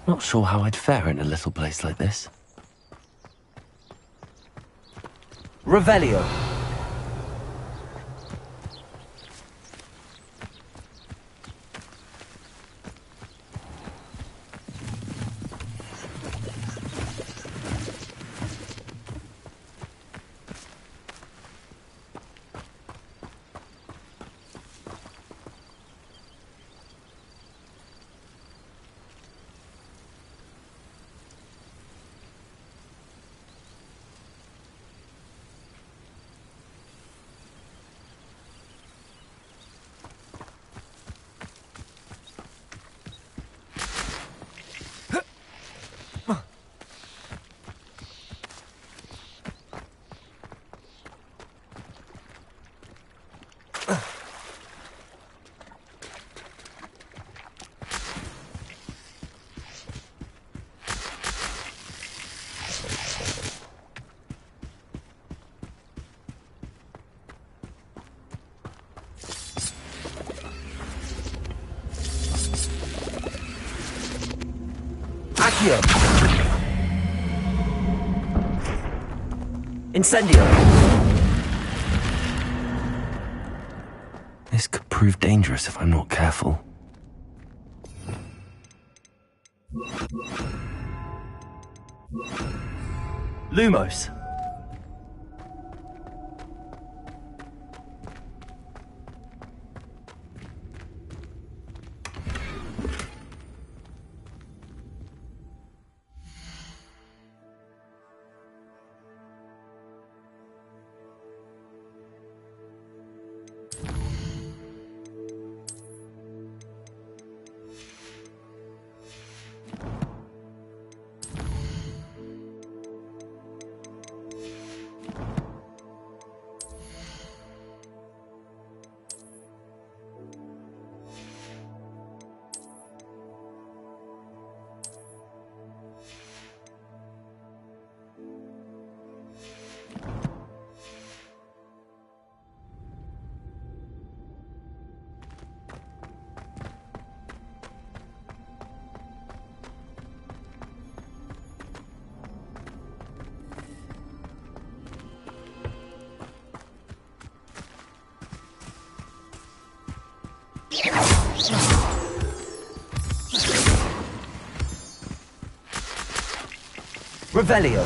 Not sure how I'd fare in a little place like this. Revelio. Accio. Incendio. This could prove dangerous if I'm not careful. Lumos. Revelio.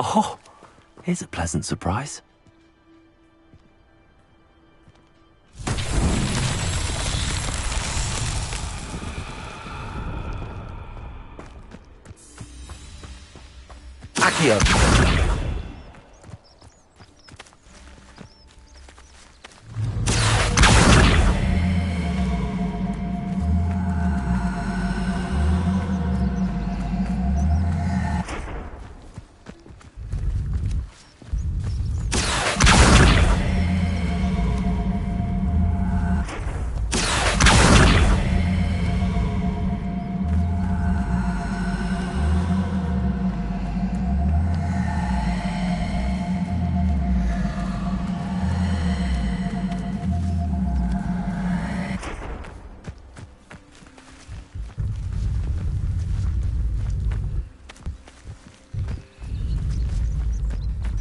Oh, here's a pleasant surprise. Accio.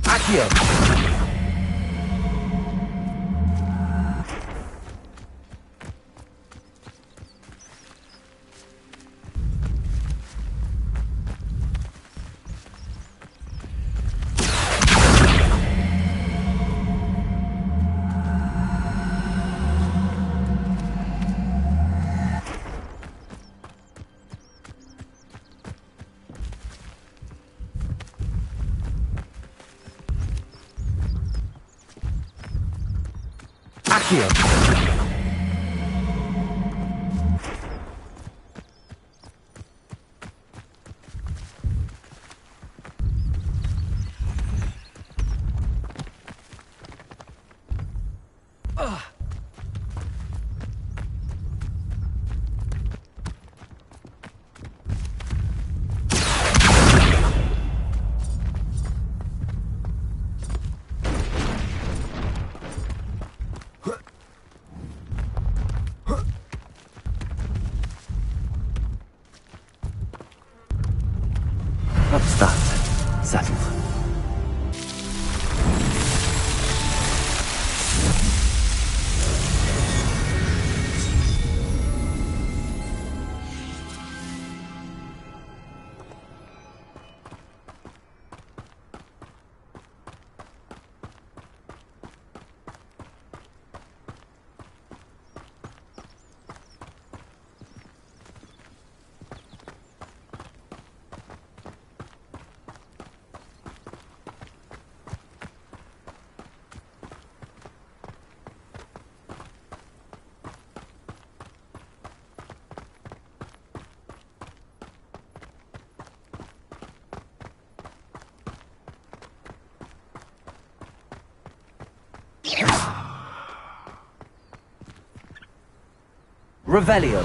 Accio. Accio. That's that. Settled. Revelio.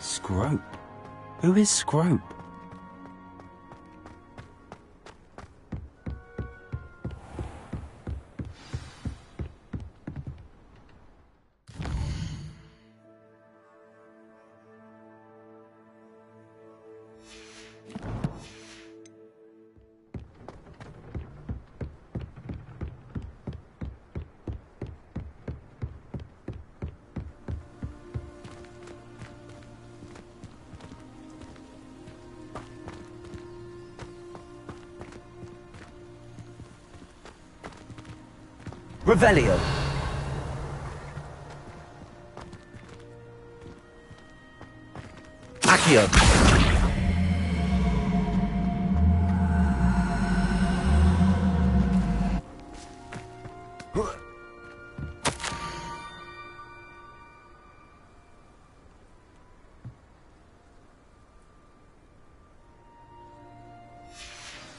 Scrope? Who is Scrope? Revelio. Accio.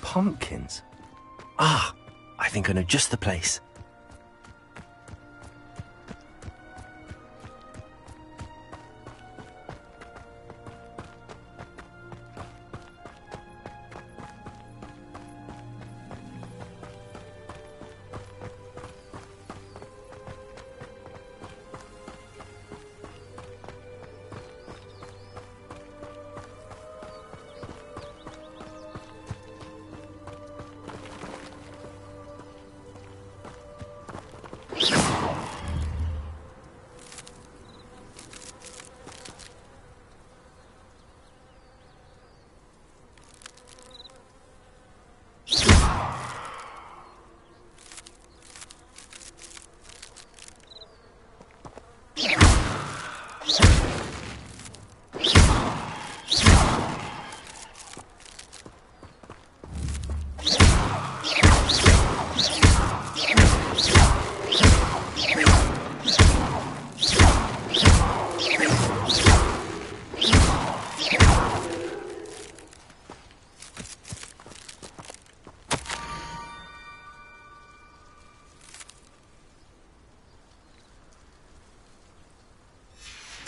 Pumpkins? Ah, I think I know just the place.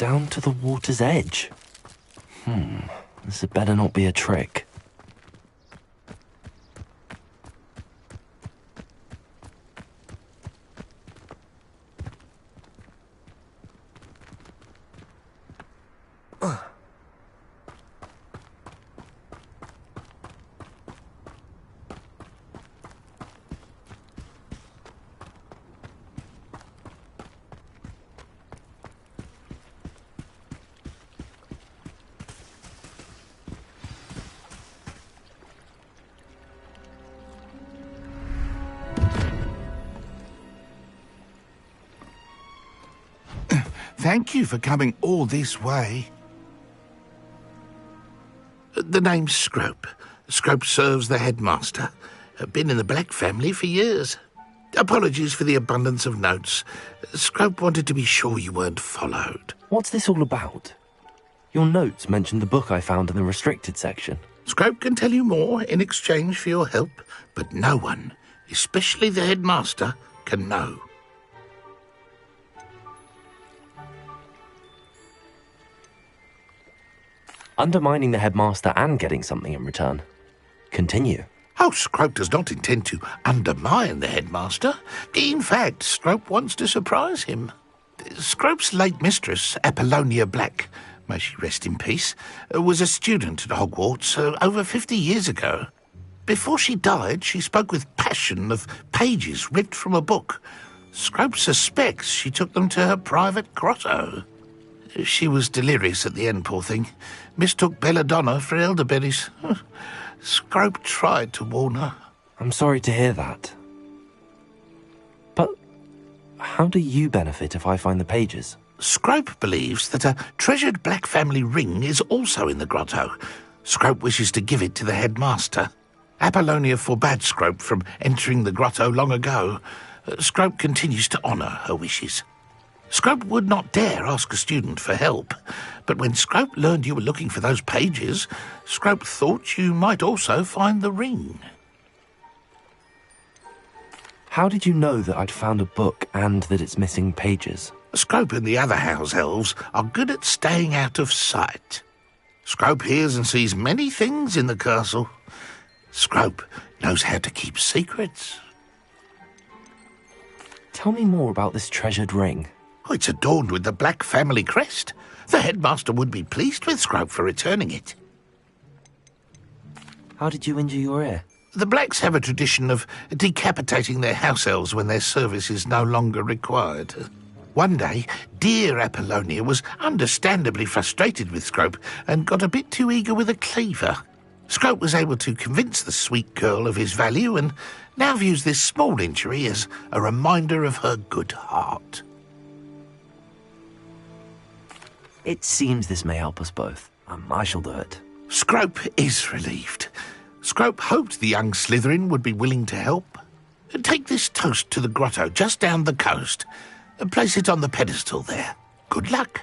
Down to the water's edge. This had better not be a trick. Thank you for coming all this way. The name's Scrope. Scrope serves the headmaster. Been in the Black family for years. Apologies for the abundance of notes. Scrope wanted to be sure you weren't followed. What's this all about? Your notes mentioned the book I found in the restricted section. Scrope can tell you more in exchange for your help, but no one, especially the headmaster, can know. Undermining the headmaster and getting something in return. Continue. Oh, Scrope does not intend to undermine the headmaster. In fact, Scrope wants to surprise him. Scrope's late mistress, Apollonia Black, may she rest in peace, was a student at Hogwarts over 50 years ago. Before she died, she spoke with passion of pages ripped from a book. Scrope suspects she took them to her private grotto. She was delirious at the end, poor thing. Mistook belladonna for elderberries. Scrope tried to warn her. I'm sorry to hear that. But how do you benefit if I find the pages? Scrope believes that a treasured Black family ring is also in the grotto. Scrope wishes to give it to the headmaster. Apollonia forbade Scrope from entering the grotto long ago. Scrope continues to honour her wishes. Scrope would not dare ask a student for help, but when Scrope learned you were looking for those pages, Scrope thought you might also find the ring. How did you know that I'd found a book and that it's missing pages? Scrope and the other house elves are good at staying out of sight. Scrope hears and sees many things in the castle. Scrope knows how to keep secrets. Tell me more about this treasured ring. Oh, it's adorned with the Black family crest. The headmaster would be pleased with Scrope for returning it. How did you injure your ear? The Blacks have a tradition of decapitating their house elves when their service is no longer required. One day, dear Apollonia was understandably frustrated with Scrope and got a bit too eager with a cleaver. Scrope was able to convince the sweet girl of his value and now views this small injury as a reminder of her good heart. It seems this may help us both. I shall do it. Scrope is relieved. Scrope hoped the young Slytherin would be willing to help. Take this toast to the grotto just down the coast and place it on the pedestal there. Good luck.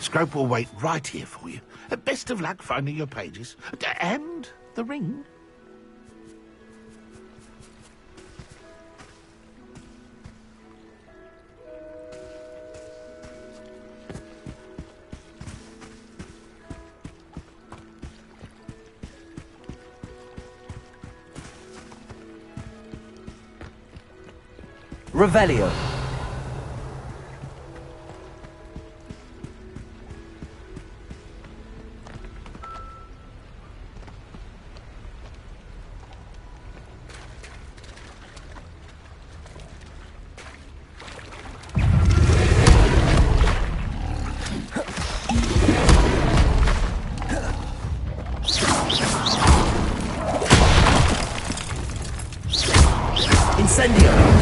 Scrope will wait right here for you. Best of luck finding your pages. And the ring. Revelio. Incendio.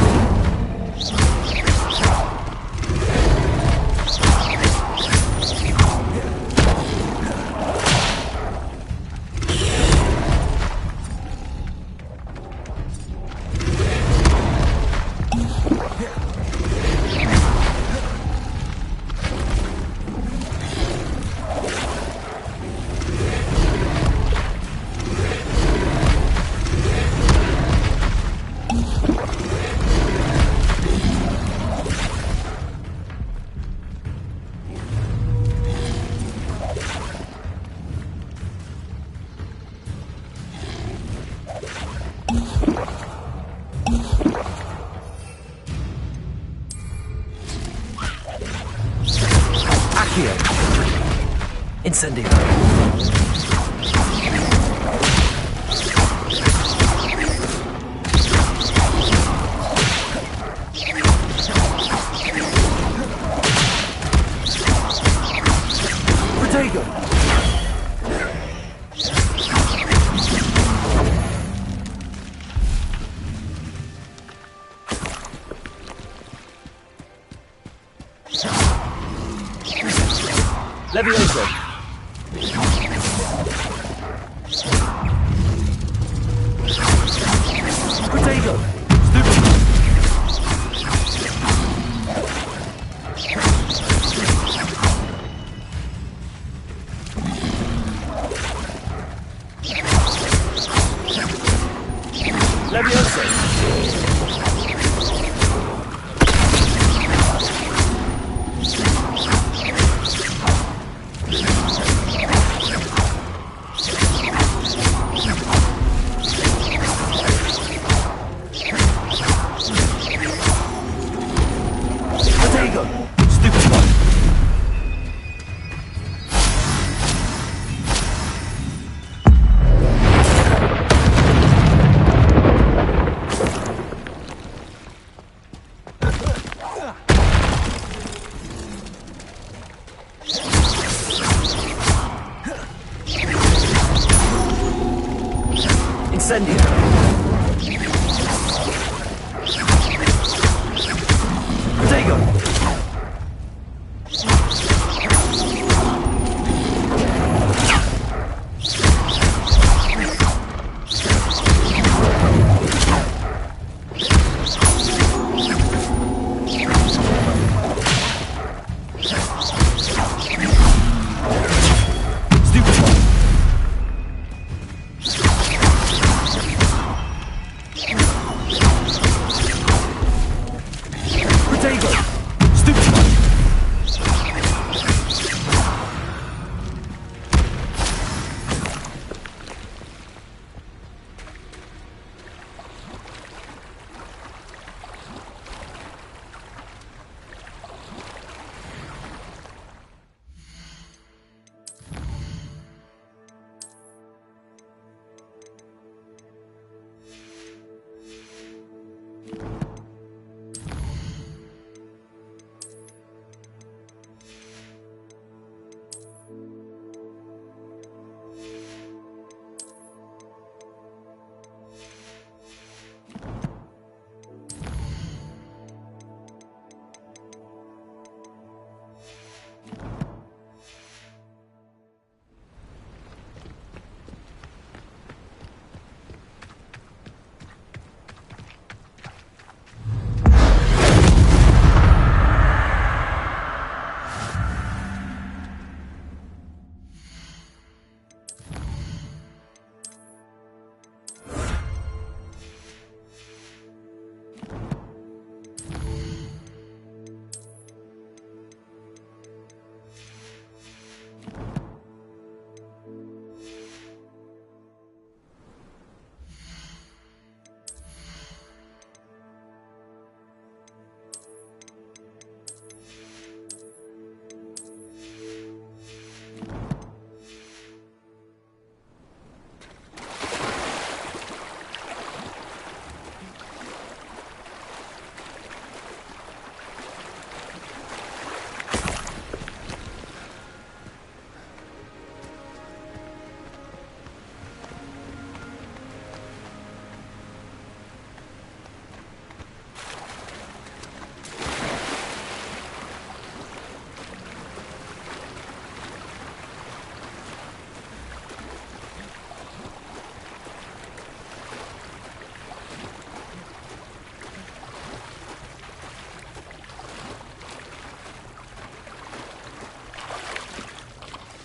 Accio. Incendio. Protego. Levioso. Protego. Stupid. Levioso. Protego. Stupid one. Incendio. Protego. Stupid one. Protego. Stupid one.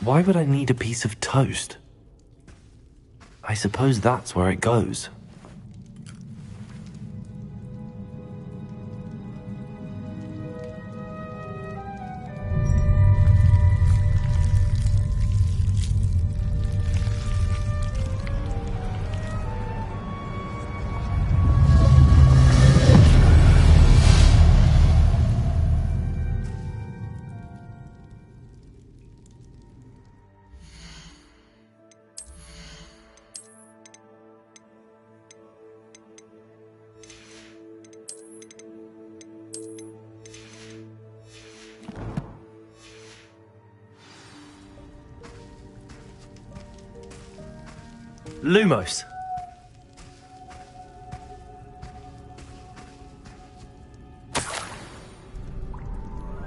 Why would I need a piece of toast? I suppose that's where it goes. Lumos.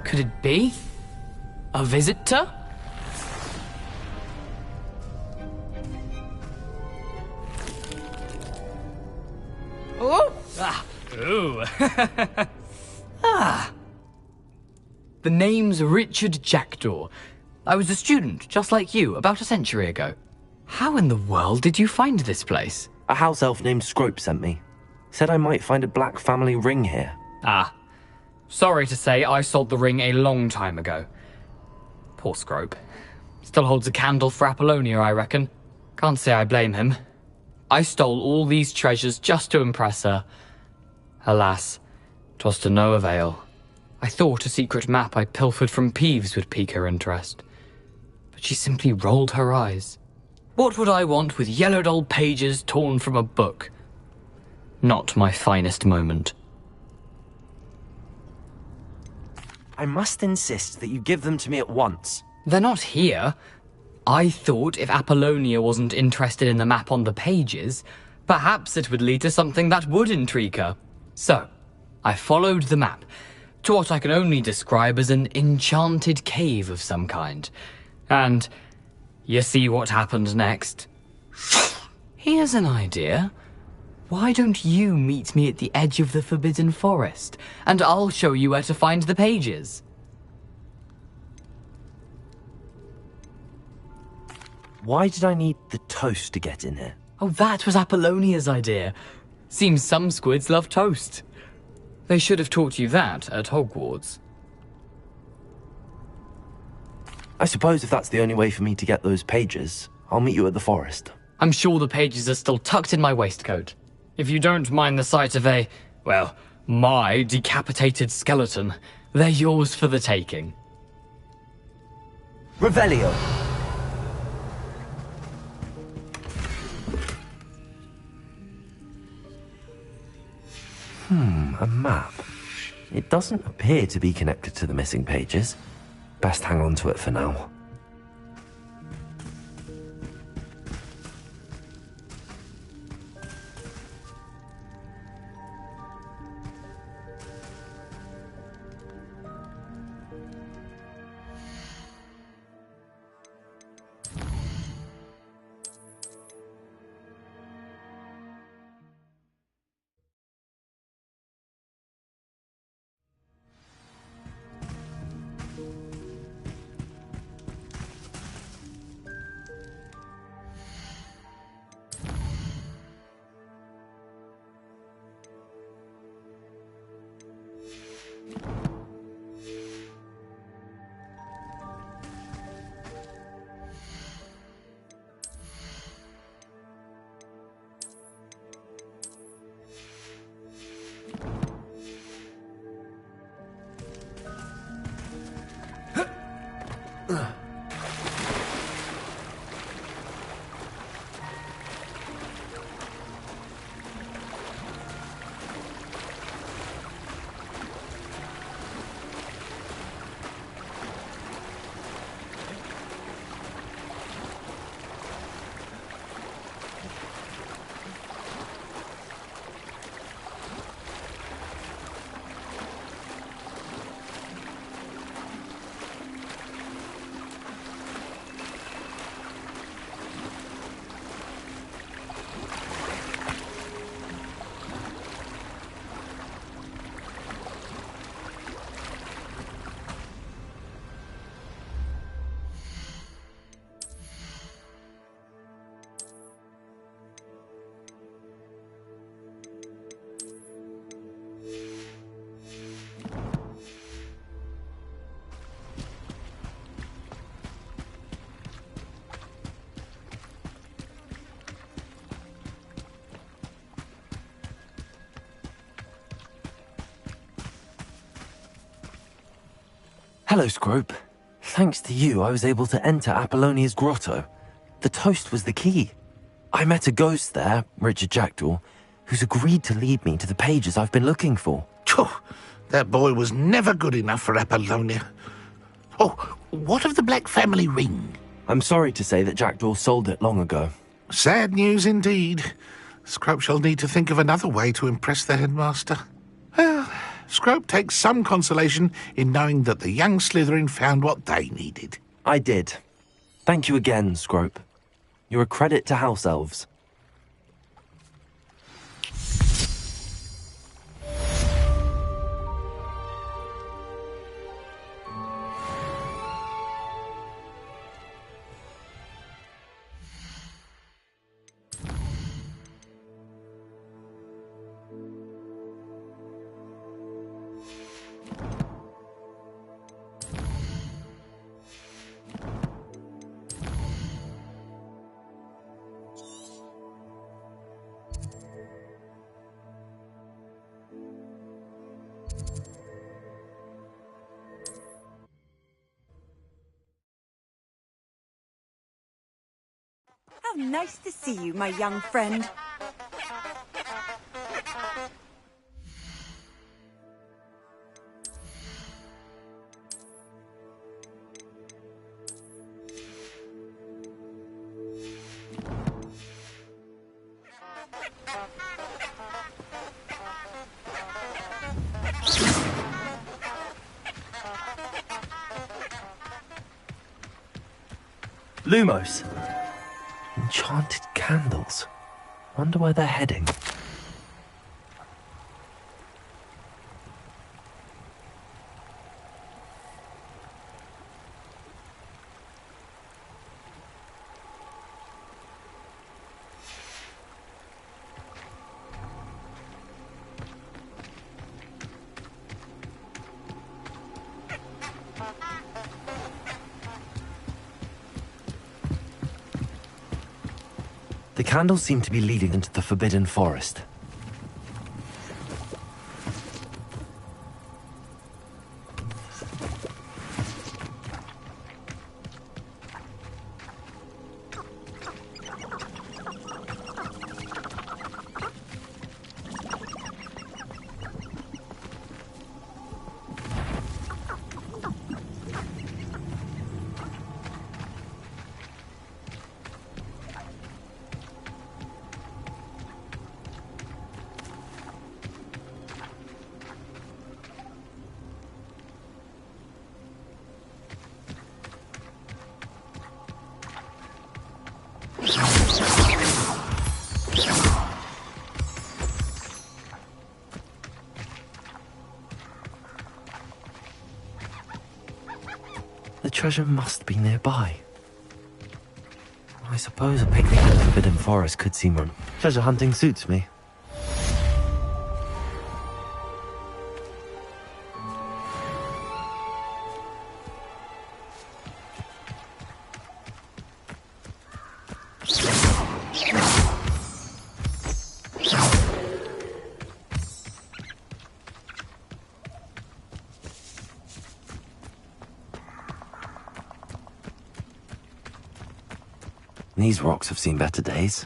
Could it be? A visitor? Oh! Ah! Ooh! Ah! The name's Richard Jackdaw. I was a student, just like you, about a century ago. How in the world did you find this place? A house elf named Scrope sent me. Said I might find a black family ring here. Ah. Sorry to say, I sold the ring a long time ago. Poor Scrope. Still holds a candle for Apollonia, I reckon. Can't say I blame him. I stole all these treasures just to impress her. Alas, 'twas to no avail. I thought a secret map I pilfered from Peeves would pique her interest. But she simply rolled her eyes. What would I want with yellowed old pages torn from a book? Not my finest moment. I must insist that you give them to me at once. They're not here. I thought if Apollonia wasn't interested in the map on the pages, perhaps it would lead to something that would intrigue her. So, I followed the map to what I can only describe as an enchanted cave of some kind. And you see what happened next? Here's an idea. Why don't you meet me at the edge of the Forbidden Forest, and I'll show you where to find the pages. Why did I need the toast to get in here? Oh, that was Apollonia's idea. Seems some squids love toast. They should have taught you that at Hogwarts. I suppose if that's the only way for me to get those pages, I'll meet you at the forest. I'm sure the pages are still tucked in my waistcoat. If you don't mind the sight of my decapitated skeleton, they're yours for the taking. Revelio! A map. It doesn't appear to be connected to the missing pages. Best hang on to it for now. Hello, Scrope. Thanks to you, I was able to enter Apollonia's grotto. The toast was the key. I met a ghost there, Richard Jackdaw, who's agreed to lead me to the pages I've been looking for. Phew, that boy was never good enough for Apollonia. Oh, what of the Black family ring? I'm sorry to say that Jackdaw sold it long ago. Sad news indeed. Scrope shall need to think of another way to impress the headmaster. Well, Scrope takes some consolation in knowing that the young Slytherin found what they needed. I did. Thank you again, Scrope. You're a credit to House Elves. How nice to see you, my young friend. Lumos. Enchanted candles. Wonder where they're heading. The candles seem to be leading into the Forbidden Forest. The treasure must be nearby. I suppose a picnic in the Forbidden Forest could seem wrong. Treasure hunting suits me. These rocks have seen better days.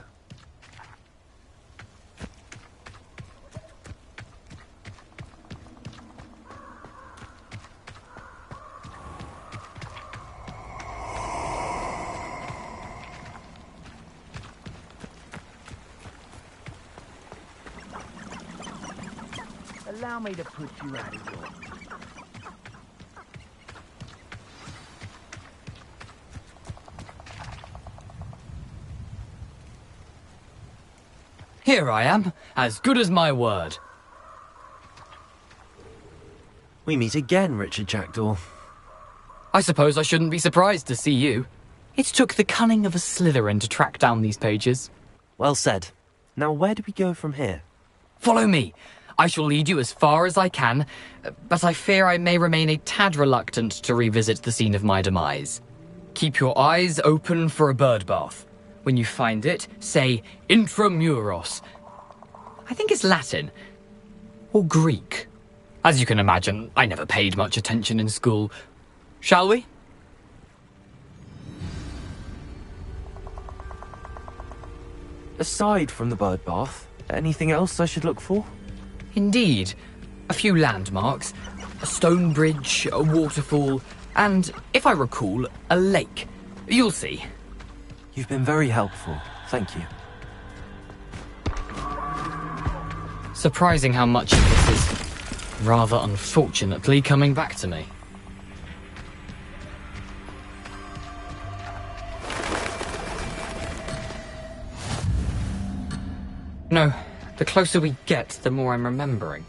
Allow me to put you out of your... Here I am, as good as my word. We meet again, Richard Jackdaw. I suppose I shouldn't be surprised to see you. It took the cunning of a Slytherin to track down these pages. Well said. Now where do we go from here? Follow me. I shall lead you as far as I can, but I fear I may remain a tad reluctant to revisit the scene of my demise. Keep your eyes open for a bird bath. When you find it, say intramuros. I think it's Latin. Or Greek. As you can imagine, I never paid much attention in school. Shall we? Aside from the bird bath, anything else I should look for? Indeed. A few landmarks. A stone bridge, a waterfall, and, if I recall, a lake. You'll see. You've been very helpful. Thank you. Surprising how much of this is rather unfortunately coming back to me. No, the closer we get, the more I'm remembering.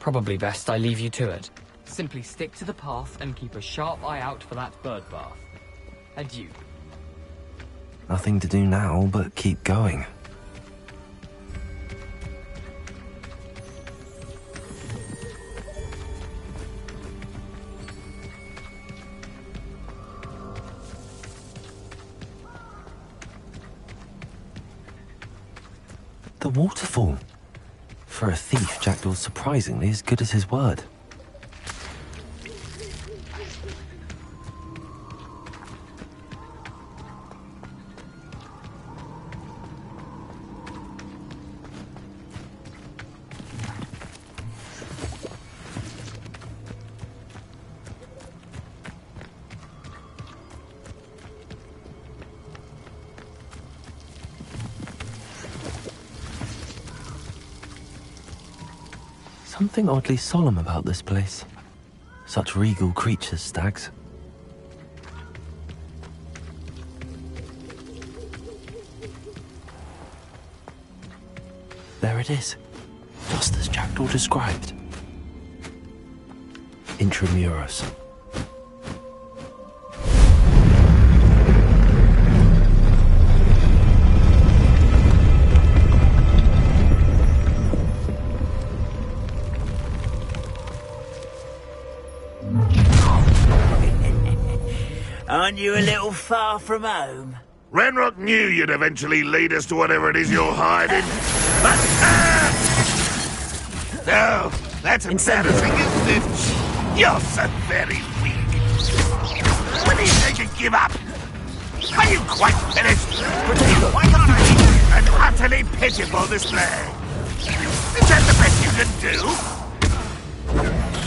Probably best I leave you to it. Simply stick to the path and keep a sharp eye out for that bird bath. Adieu. Nothing to do now but keep going. The waterfall. For a thief, Jackdaw's surprisingly as good as his word. Something oddly solemn about this place. Such regal creatures, stags. There it is, just as Jackdaw described. Intramuros. Aren't you a little far from home? Ranrock knew you'd eventually lead us to whatever it is you're hiding. No, that's embarrassing, isn't it? You're so very weak. When do you think you give up? Are you quite finished? Why can't I? An utterly pitiful display. Is that the best you can do?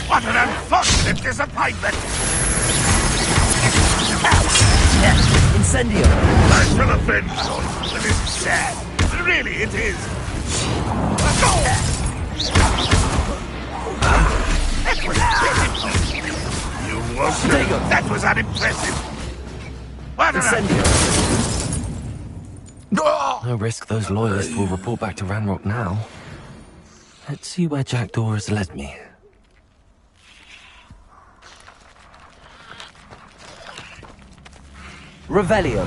What an unfortunate disappointment! Incendio! Nice revenge, but it's sad. Really, it is. That was pitiful. You wasn't. That was unimpressive. What No risk those loyalists will report back to Ranrock now. Let's see where Jackdaw has led me. Revelio.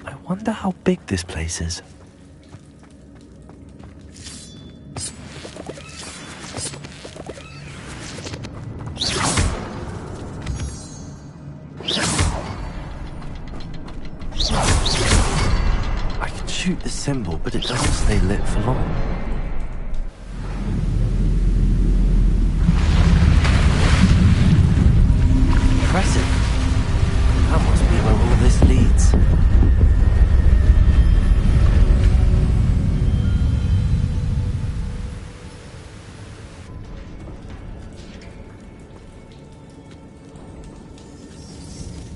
I wonder how big this place is. I can shoot the symbol, but it doesn't stay lit for long. Impressive. That must be where all of this leads.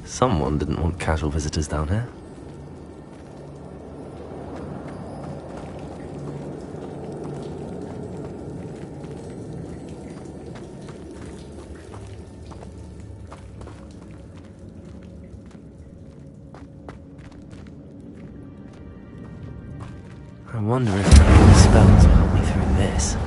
Someone didn't want casual visitors down here. I wonder if the spells will help me through this.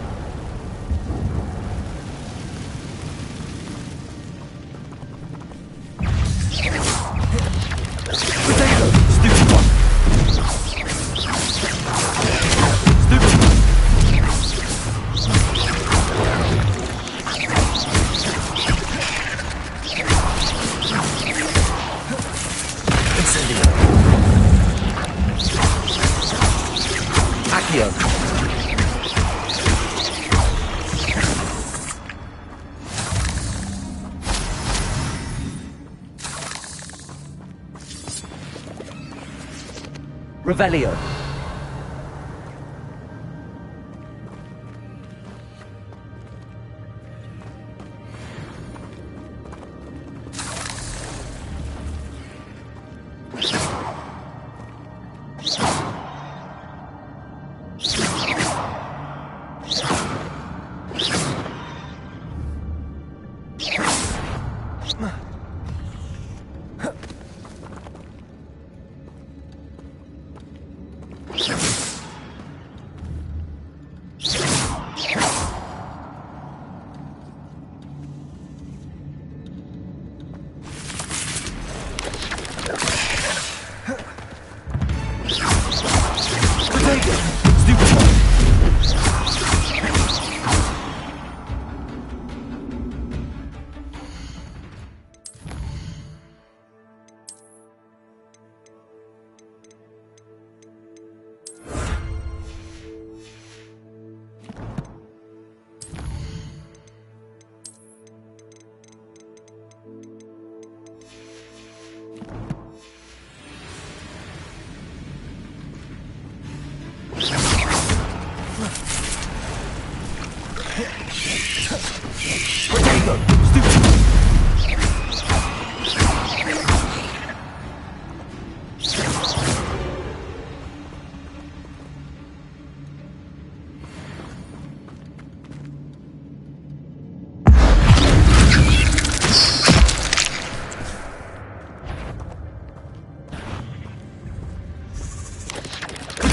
Revelio.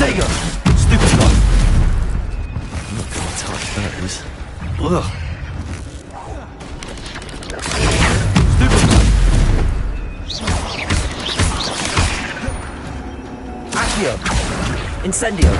Protego! Stupid one! Not gonna touch those. Ugh. Stupid one! Accio. Incendio.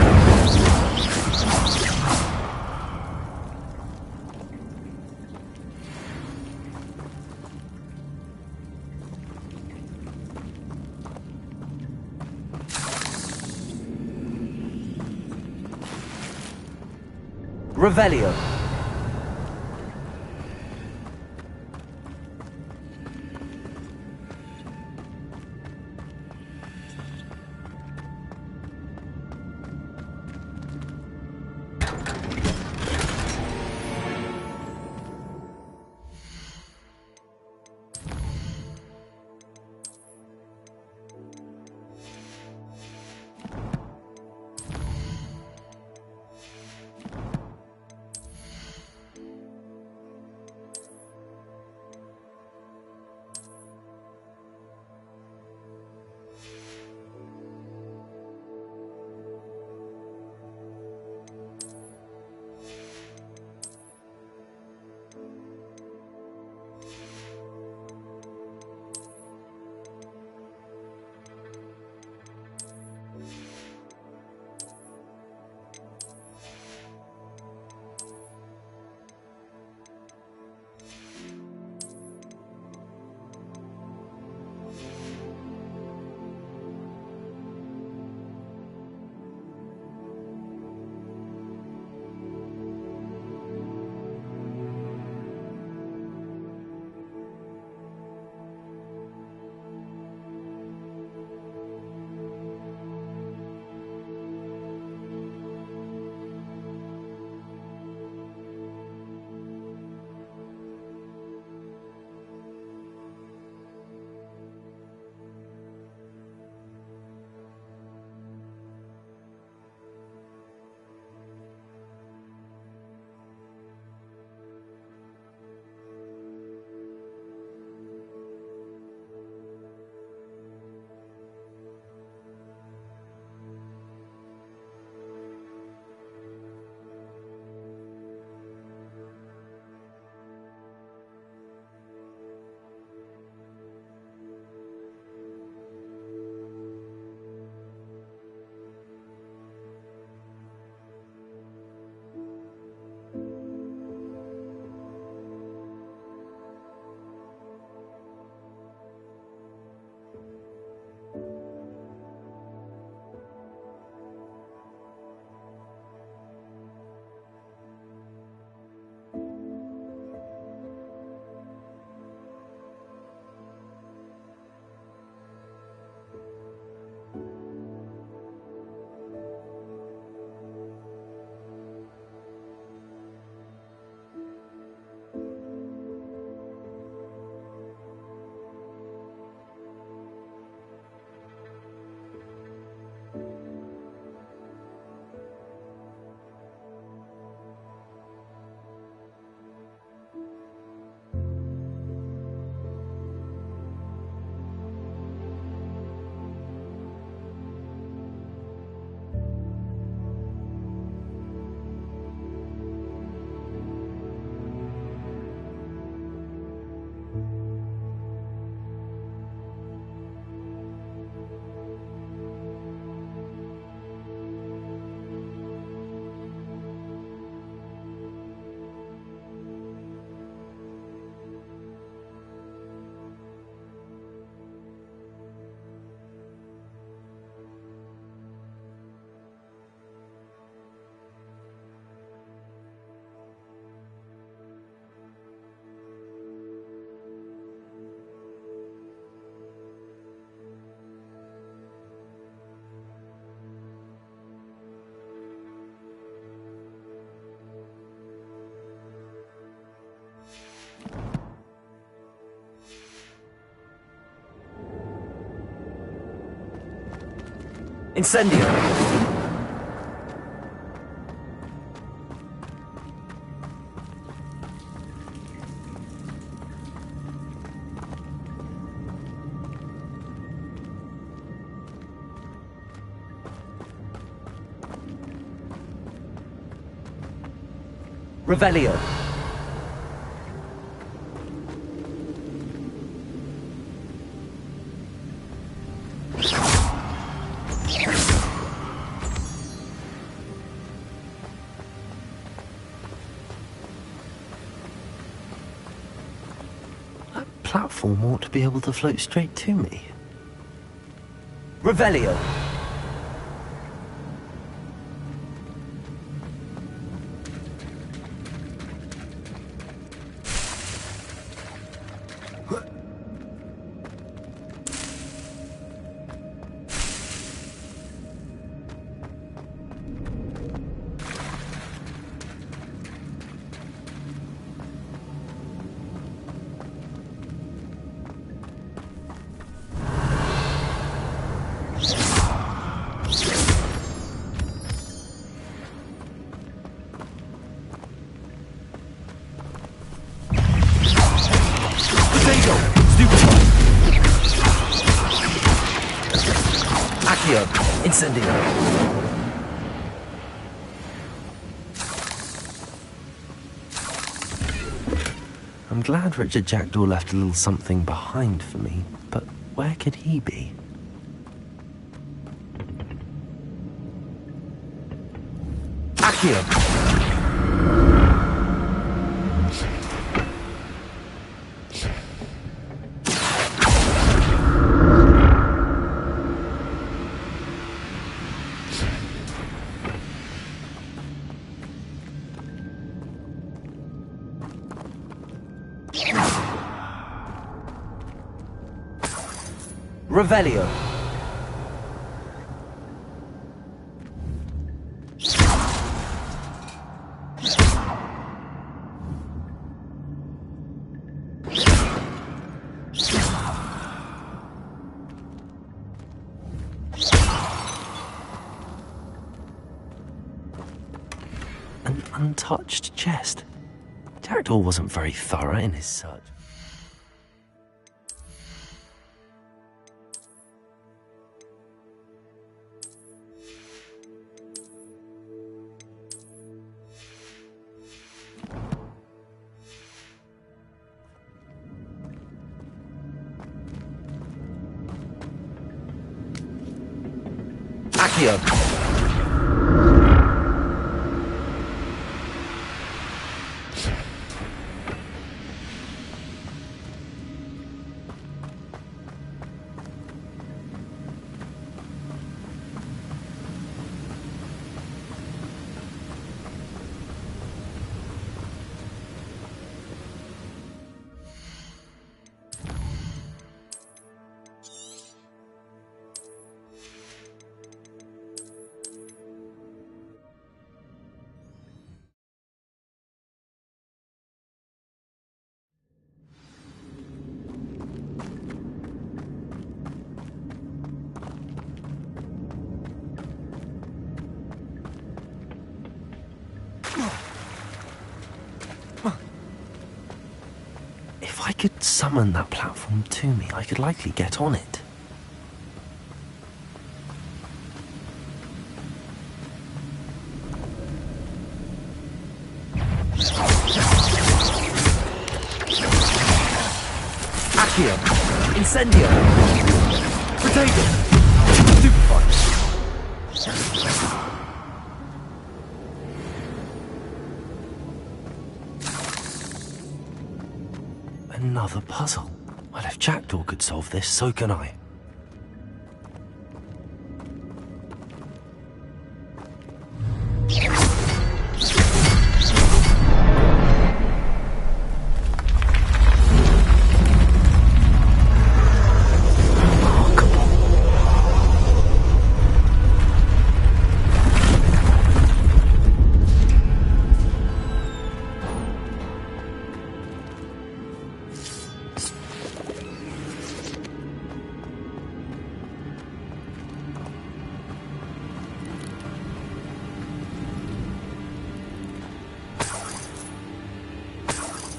Revelio. Incendio! Revelio! That platform ought to be able to float straight to me. Revelio! Incendio! I'm glad Richard Jackdaw left a little something behind for me, but where could he be? Accio! Revelio! An untouched chest. Jackdaw wasn't very thorough in his search. Accio! If I could summon that platform to me, I could likely get on it. Accio! Incendio! Potato! Stupefy! Another puzzle. Well, if Jackdaw could solve this, so can I.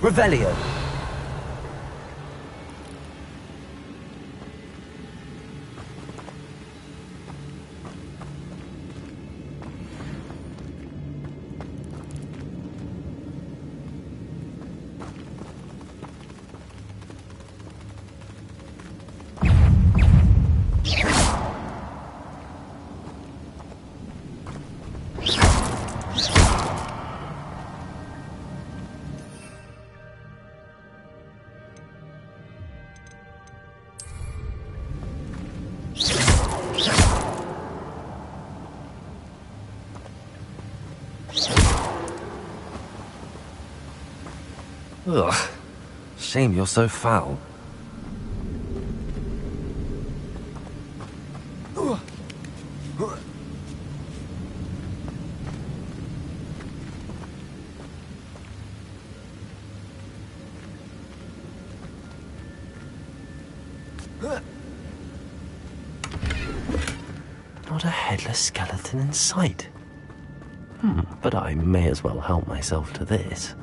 Revelio. Ugh. Shame you're so foul. Not a headless skeleton in sight. But I may as well help myself to this.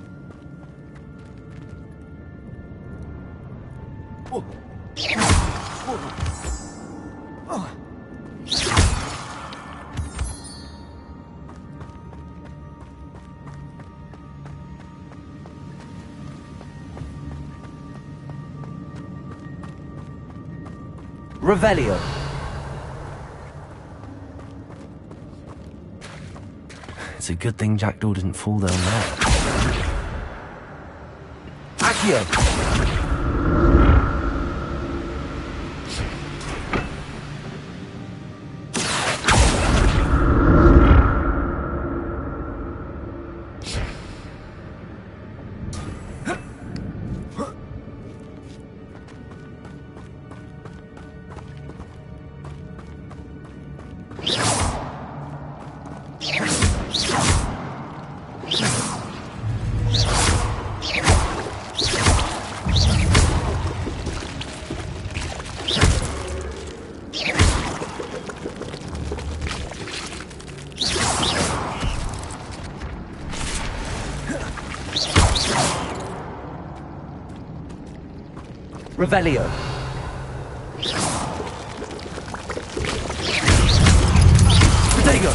Revelio. It's a good thing Jackdaw didn't fall down there. Accio. Revelio. Protego.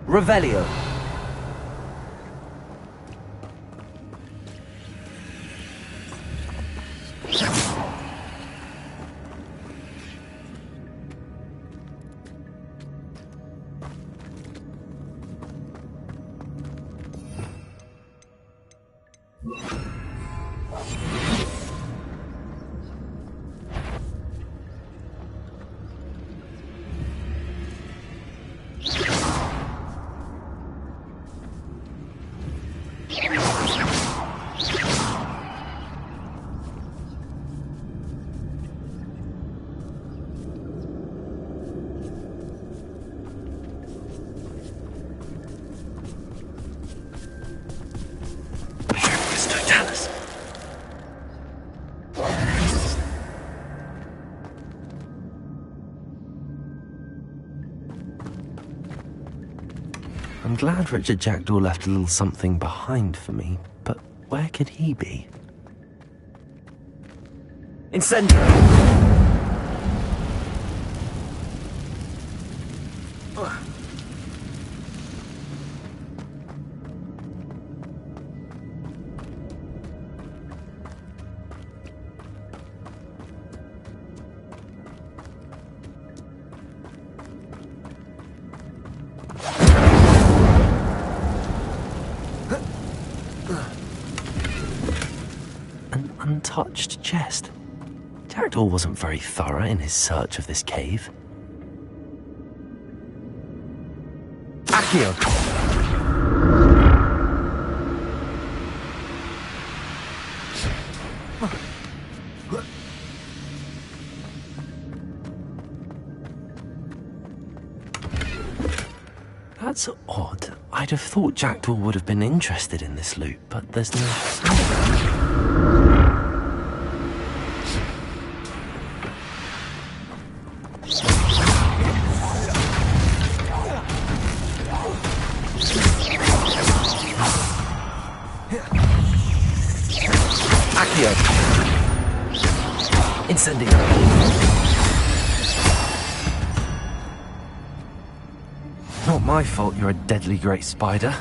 Revelio. I'm glad Richard Jackdaw left a little something behind for me, but where could he be? Incendio. An untouched chest. Jackdaw wasn't very thorough in his search of this cave. Accio. That's odd. I'd have thought Jackdaw would have been interested in this loot, but there's no sign. Accio. Incendio. Not my fault you're a deadly great spider.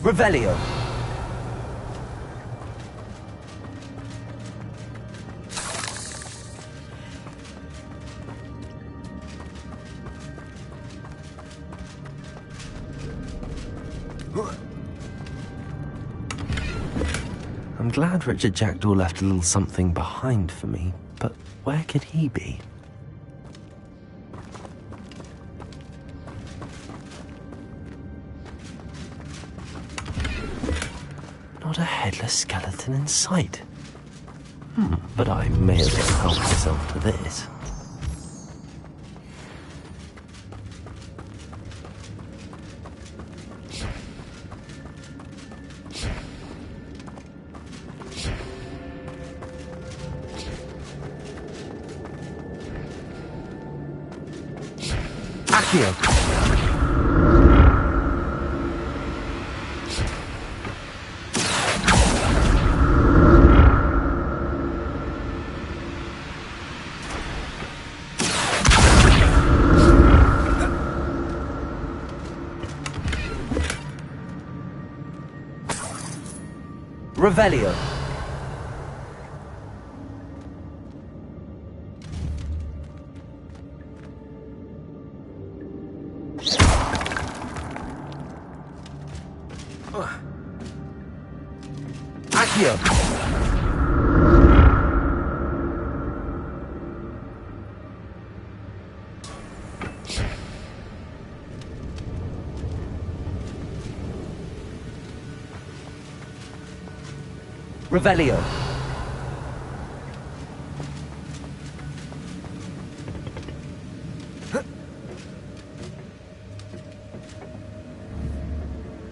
Revelio. I'm glad Richard Jackdaw left a little something behind for me, but where could he be? Not a headless skeleton in sight. But I may as well help myself to this. Accio. Revelio. Accio. Revelio.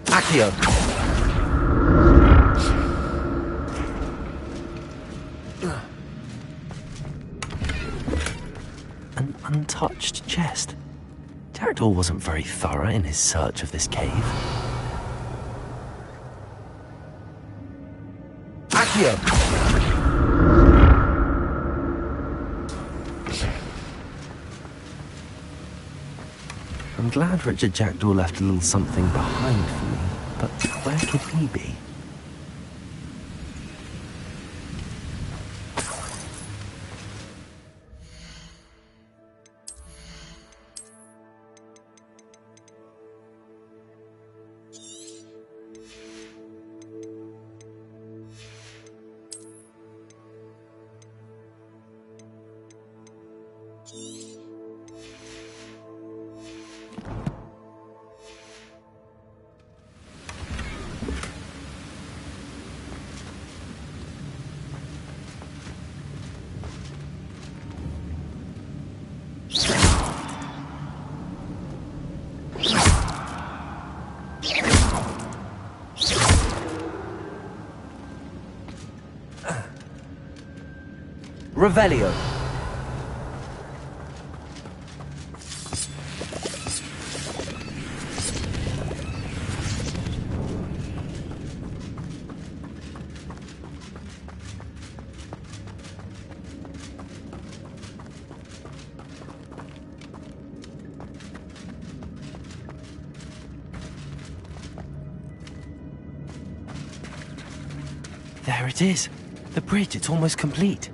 Accio. An untouched chest. Jackdaw wasn't very thorough in his search of this cave. Accio. I'm glad Richard Jackdaw left a little something behind for me, but where could he be? Revelio. There it is. The bridge, it's almost complete.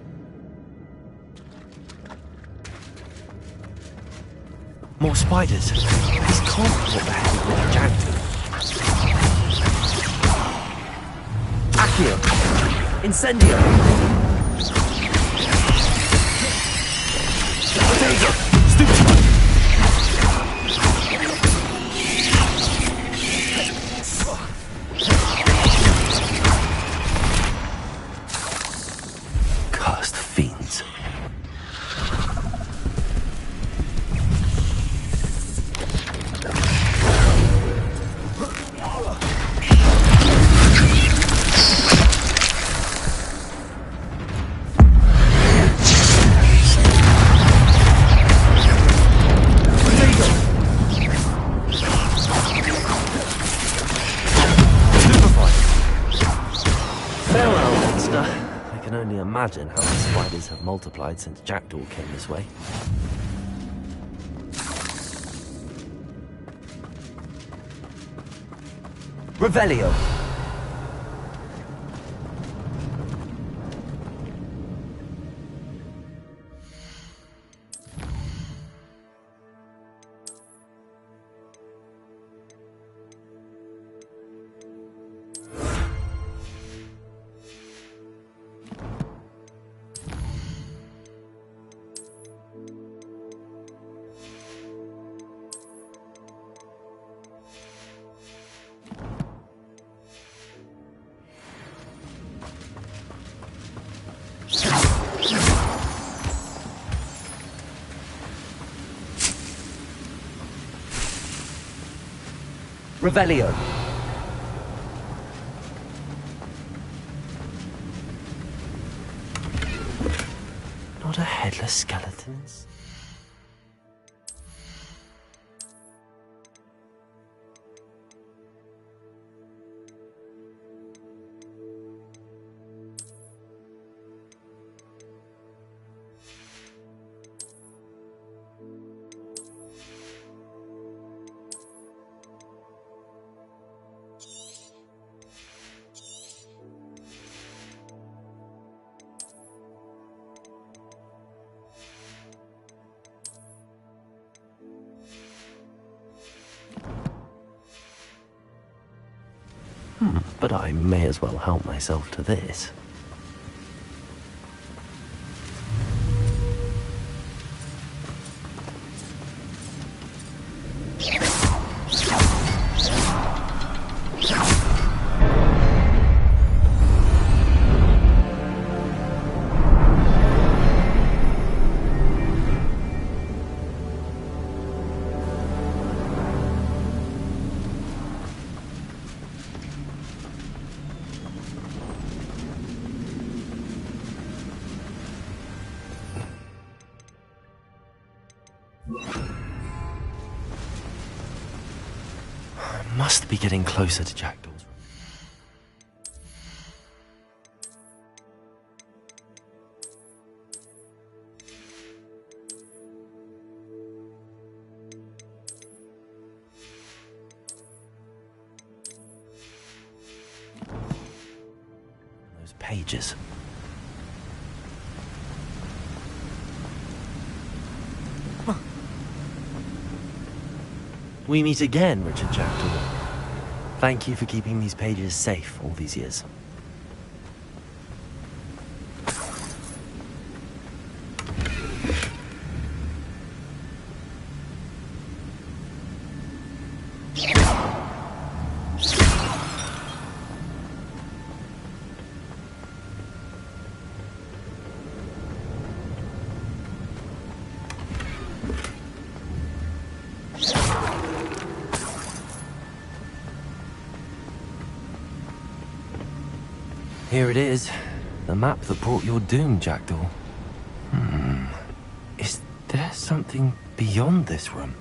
More spiders. This can't be what the hell is with Jack. Accio. Incendio. Potato. Stupefy. Cursed fiends. Farewell, monster. I can only imagine how the spiders have multiplied since Jackdaw came this way. Revelio. Revelio. Not a headless skeletons? But I may as well help myself to this. Must be getting closer to Jackdaw's. Those pages. We meet again, Richard Jackdaw. Thank you for keeping these pages safe all these years. Here it is, the map that brought your doom, Jackdaw. Is there something beyond this room?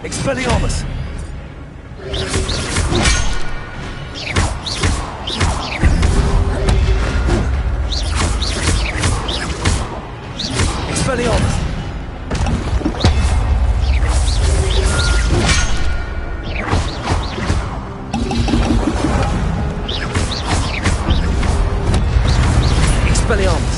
Expelliarmus! Expelliarmus! Expelliarmus!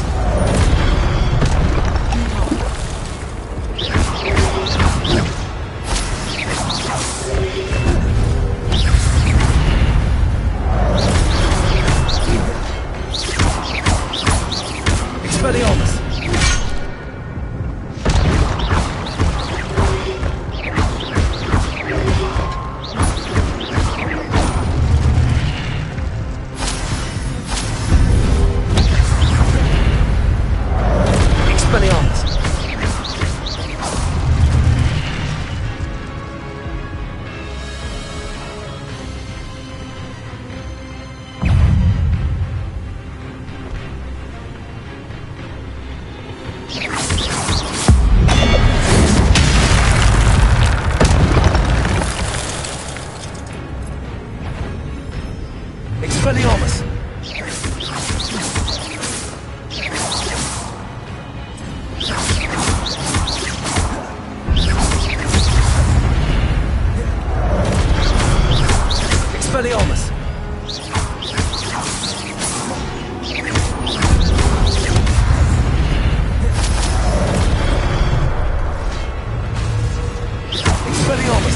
Expelliarmus! Expelliarmus! Expelliarmus! Expelliarmus! Expelliarmus!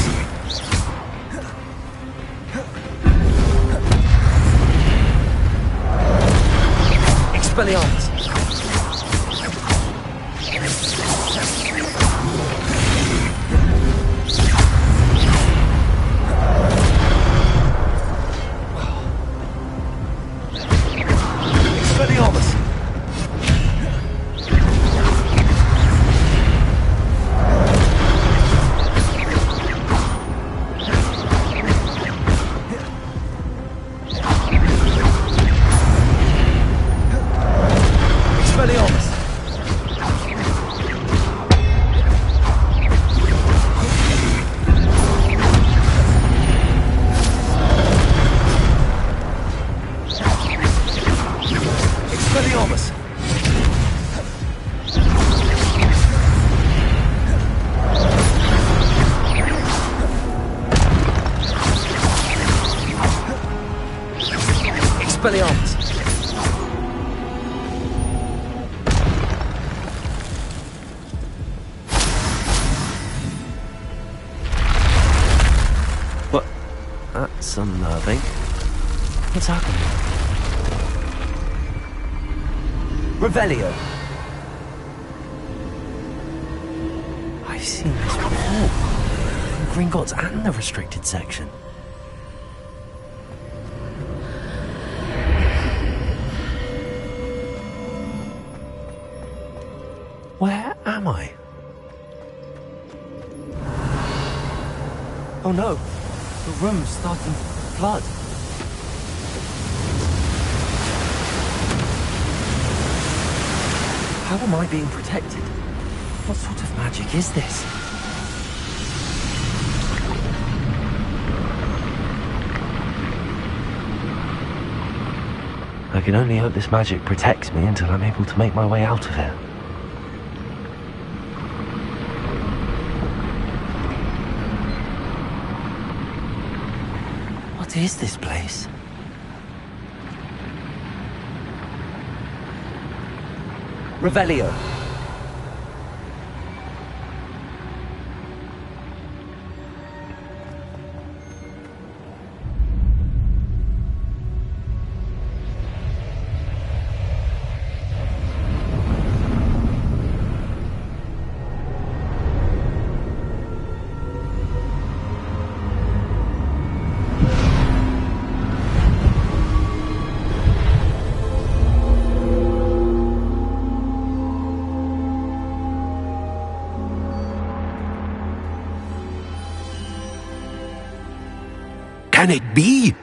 Expelliarmus! Expelliarmus! Expelliarmus! Expelliarmus! Expelliarmus! What? That's unnerving. What's happening? Revelio! I've seen this before. In Gringotts and the restricted section. Where am I? Oh no! The room's starting to flood. How am I being protected? What sort of magic is this? I can only hope this magic protects me until I'm able to make my way out of here. What is this place? Revelio! can it be?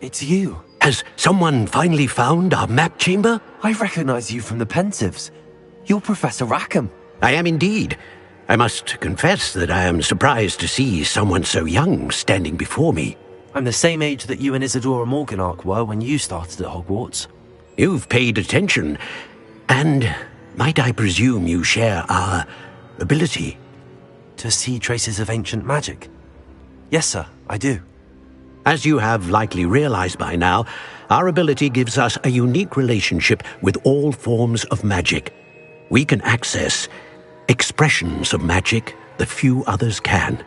It's you. Has someone finally found our map chamber? I recognize you from the Pensives. You're Professor Rackham. I am indeed. I must confess that I am surprised to see someone so young standing before me. I'm the same age that you and Isadora Morganach were when you started at Hogwarts. You've paid attention, and might I presume you share our ability? To see traces of ancient magic? Yes, sir, I do. As you have likely realized by now, our ability gives us a unique relationship with all forms of magic. We can access expressions of magic that few others can.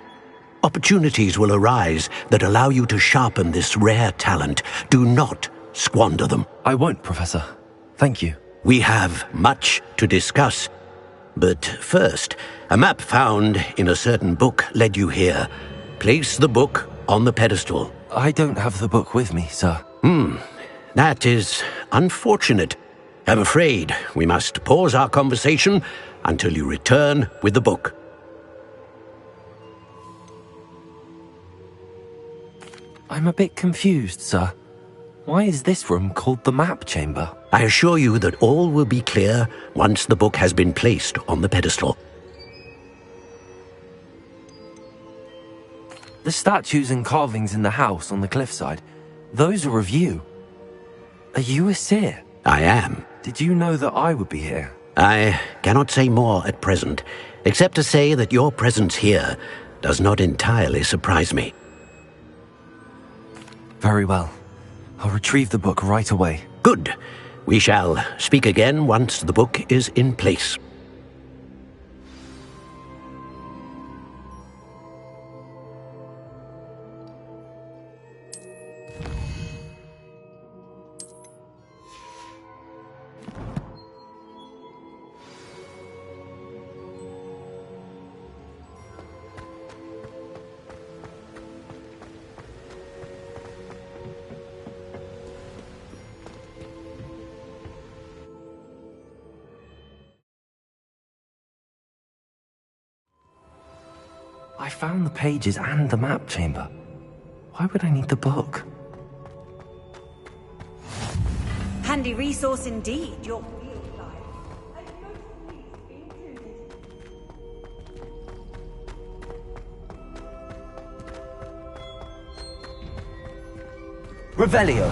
Opportunities will arise that allow you to sharpen this rare talent. Do not squander them. I won't, Professor. Thank you. We have much to discuss. But first, a map found in a certain book led you here. Place the book on the pedestal. I don't have the book with me, sir. That is unfortunate. I'm afraid we must pause our conversation until you return with the book. I'm a bit confused, sir. Why is this room called the map chamber? I assure you that all will be clear once the book has been placed on the pedestal. The statues and carvings in the house on the cliffside, those are of you. Are you a seer? I am. Did you know that I would be here? I cannot say more at present, except to say that your presence here does not entirely surprise me. Very well. I'll retrieve the book right away. Good. We shall speak again once the book is in place. I found the pages and the map chamber. Why would I need the book? Handy resource indeed, your field life. And notable included. Revelio.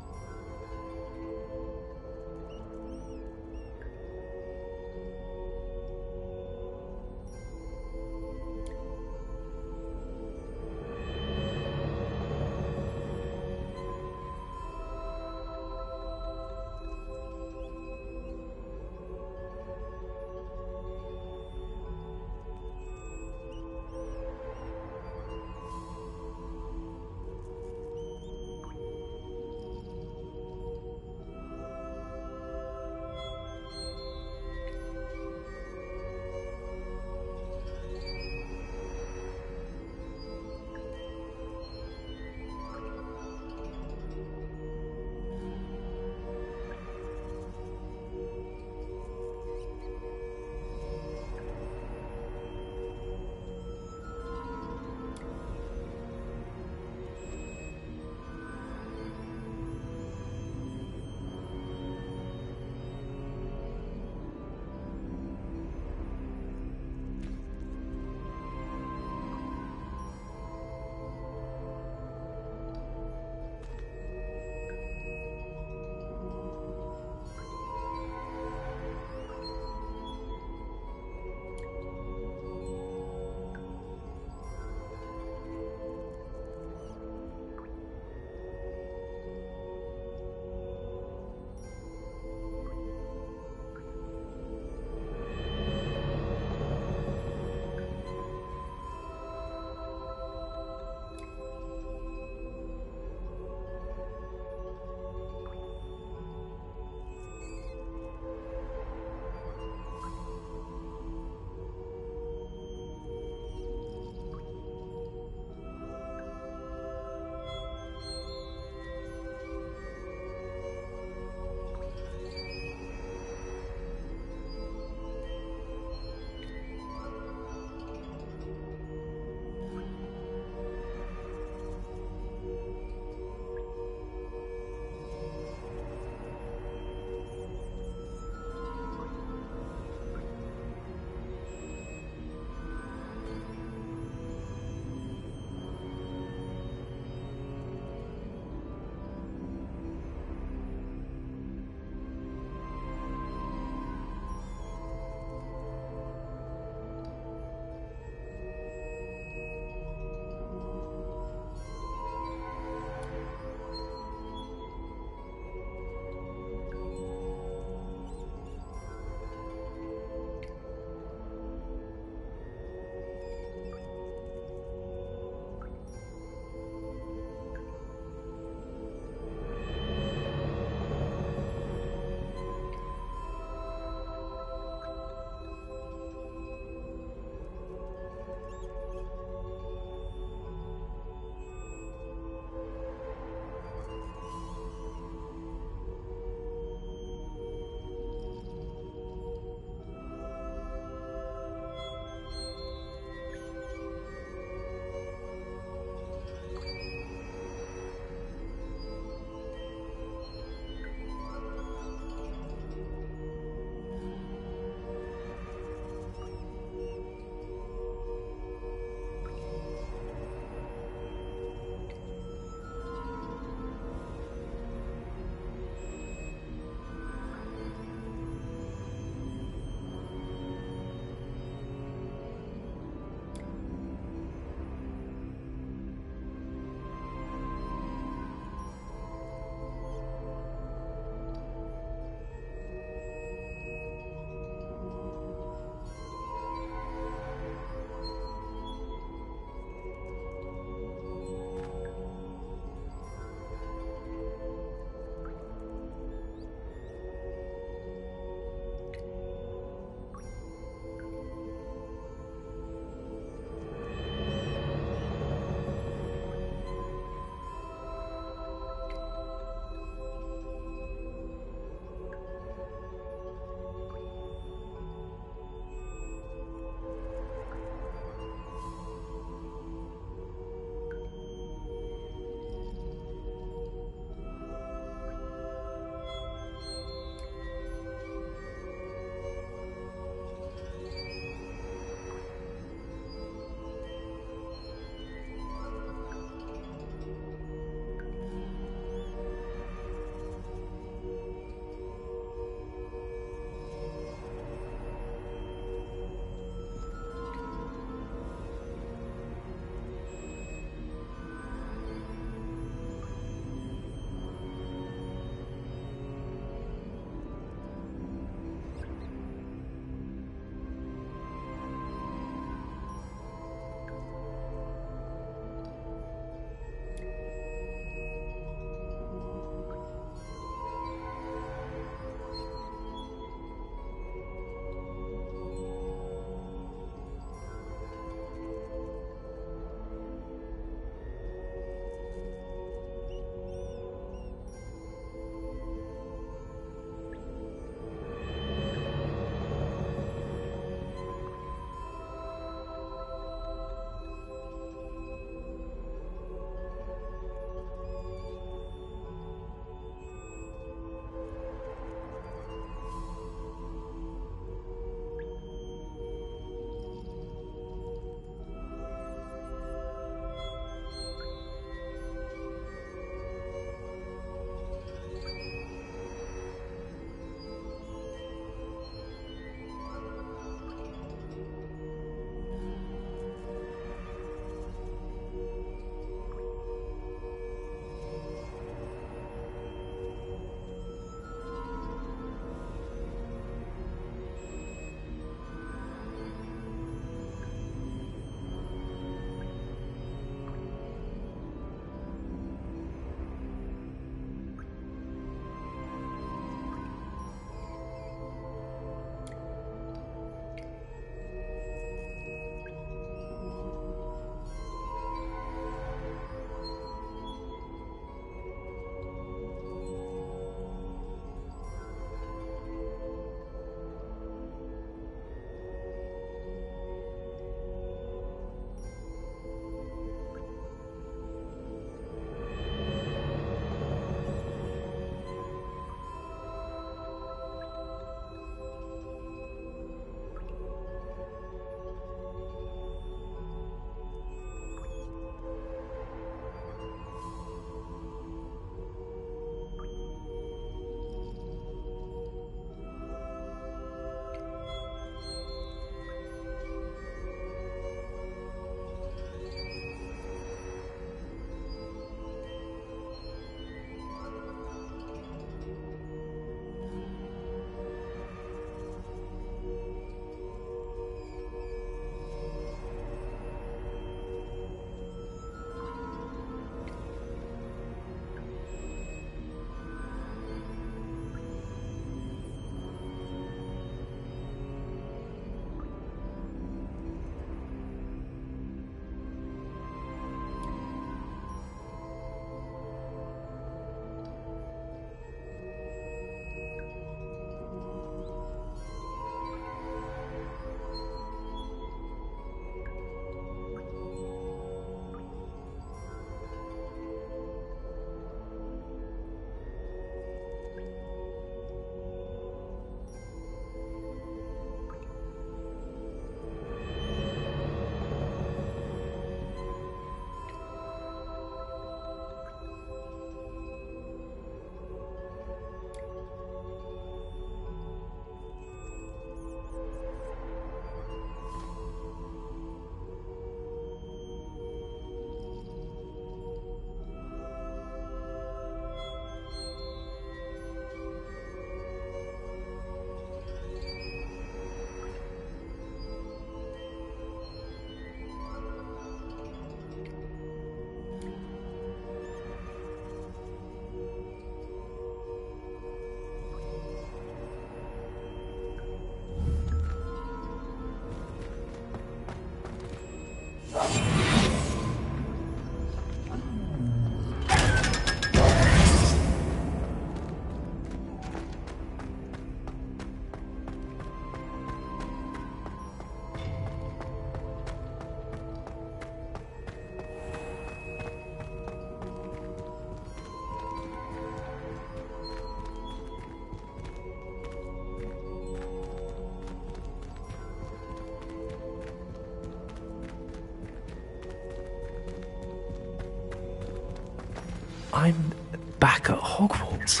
I'm back at Hogwarts.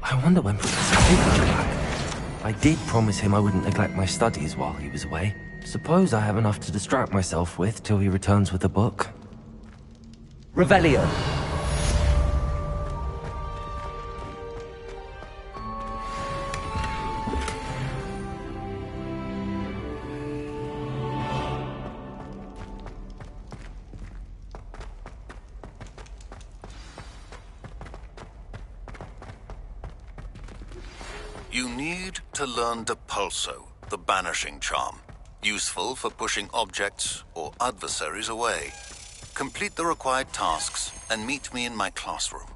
I wonder when Professor Fig will be back. I did promise him I wouldn't neglect my studies while he was away. Suppose I have enough to distract myself with till he returns with a book. Revelio. You need to learn Depulso, the banishing charm. Useful for pushing objects or adversaries away. Complete the required tasks and meet me in my classroom.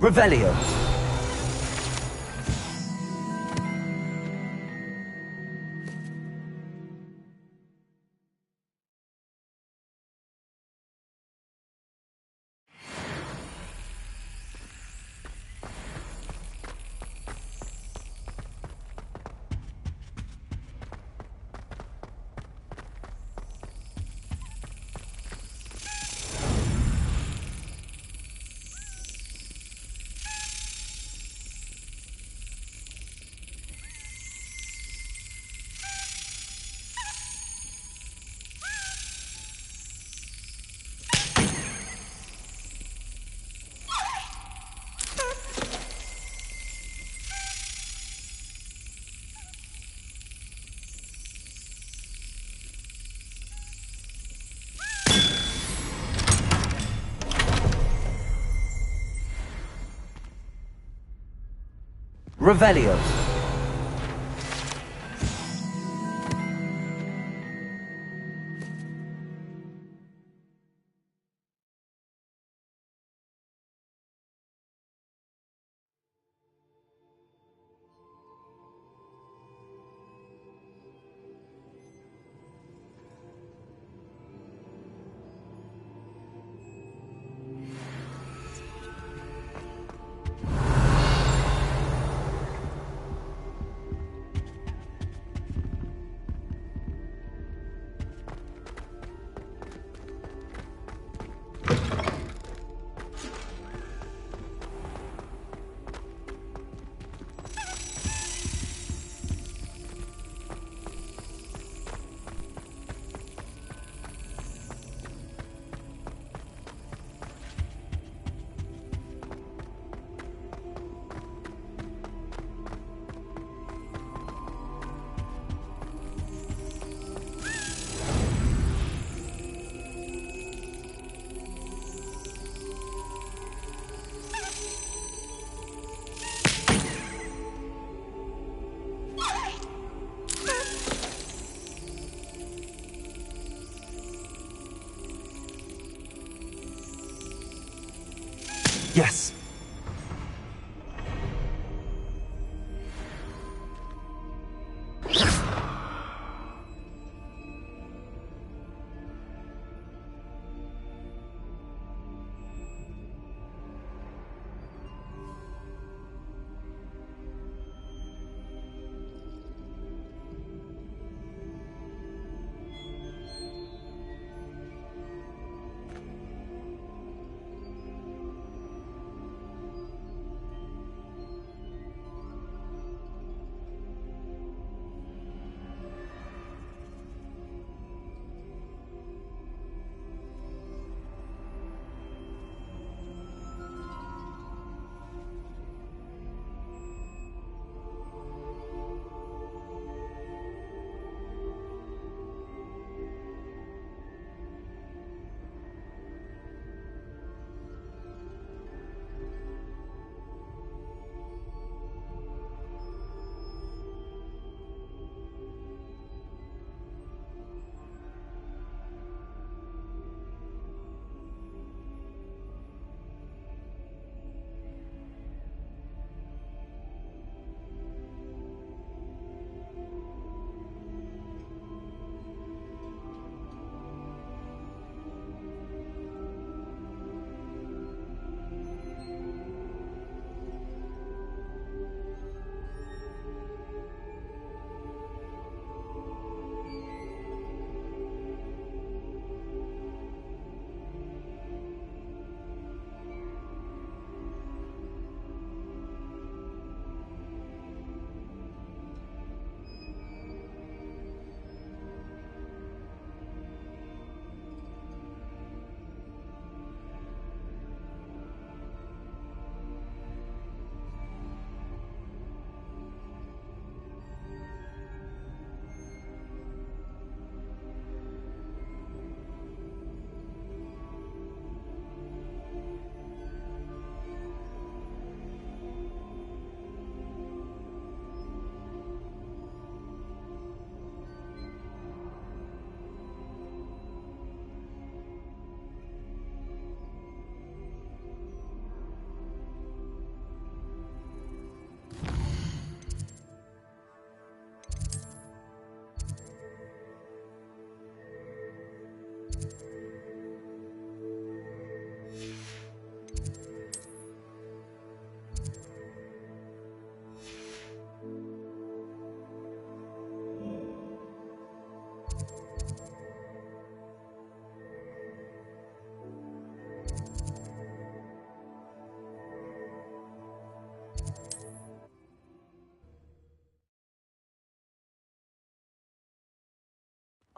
Revelio. Revelio. Yes.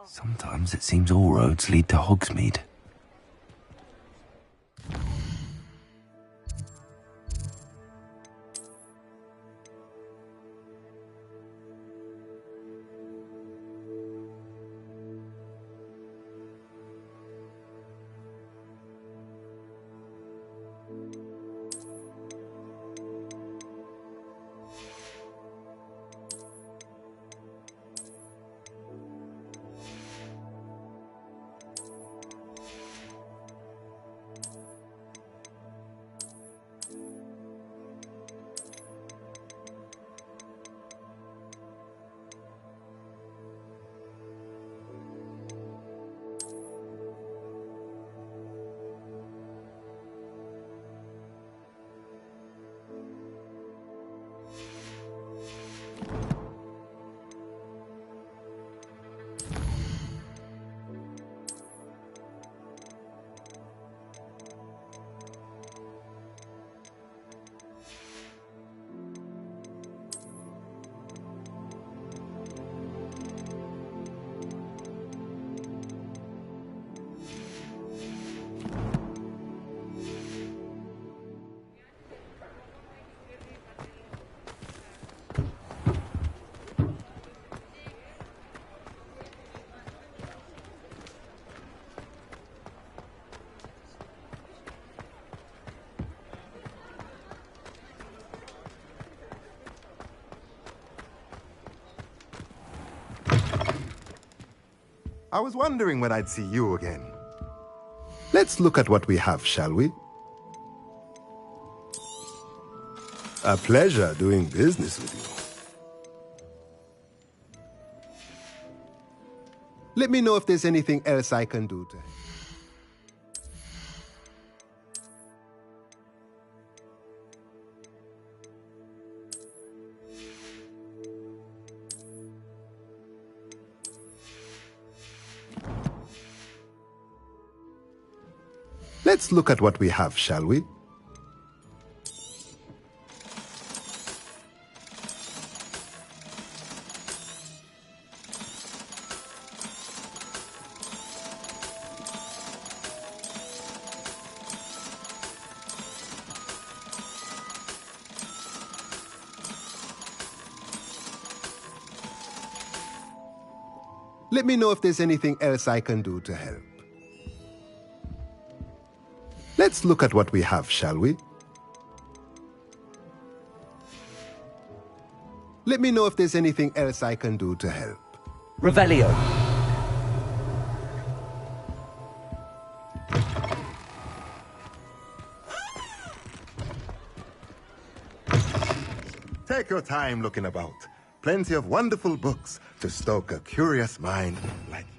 Sometimes it seems all roads lead to Hogsmeade. I was wondering when I'd see you again. Let's look at what we have, shall we? A pleasure doing business with you. Let me know if there's anything else I can do to help. Let's look at what we have, shall we? Let me know if there's anything else I can do to help. Let's look at what we have, shall we? Let me know if there's anything else I can do to help. Revelio. Take your time looking about. Plenty of wonderful books to stoke a curious mind like you.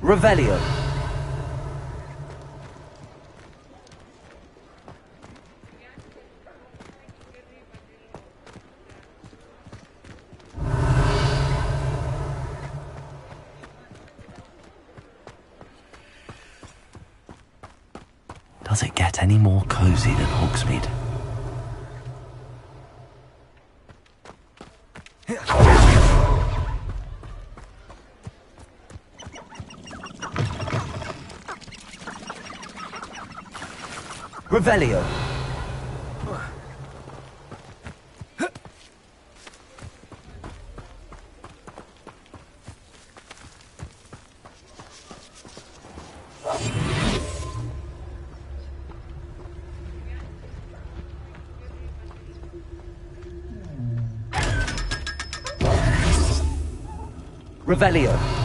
Revelio. Does it get any more cozy than Hogsmeade? Revelio. Revelio.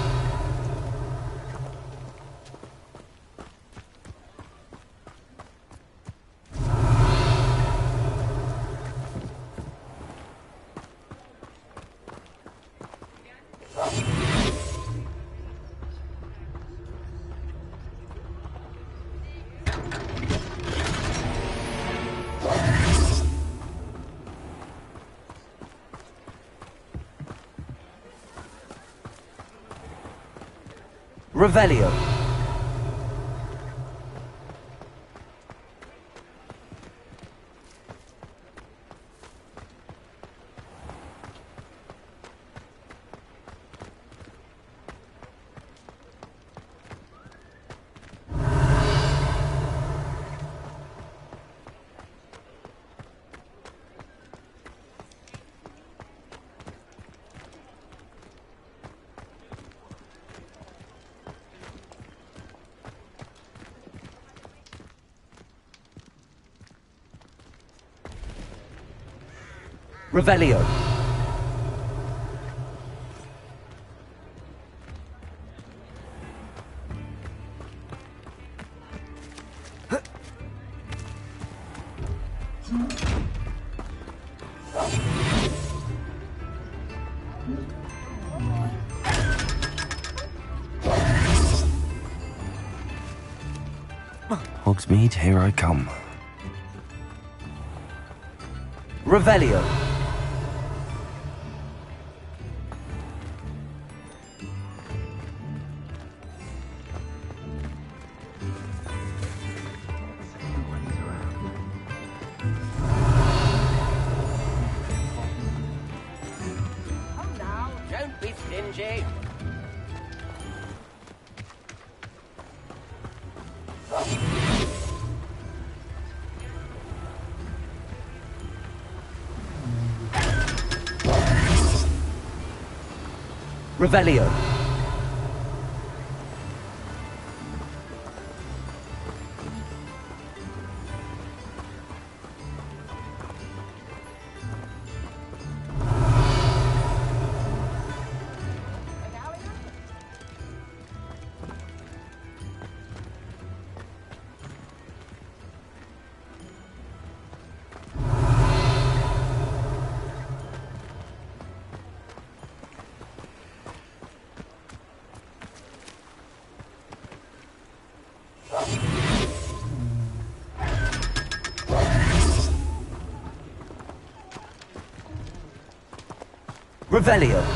Revelio. Revelio. Hogsmeade, here I come. Revelio. Come now, don't be stingy. Revelio. Revelio.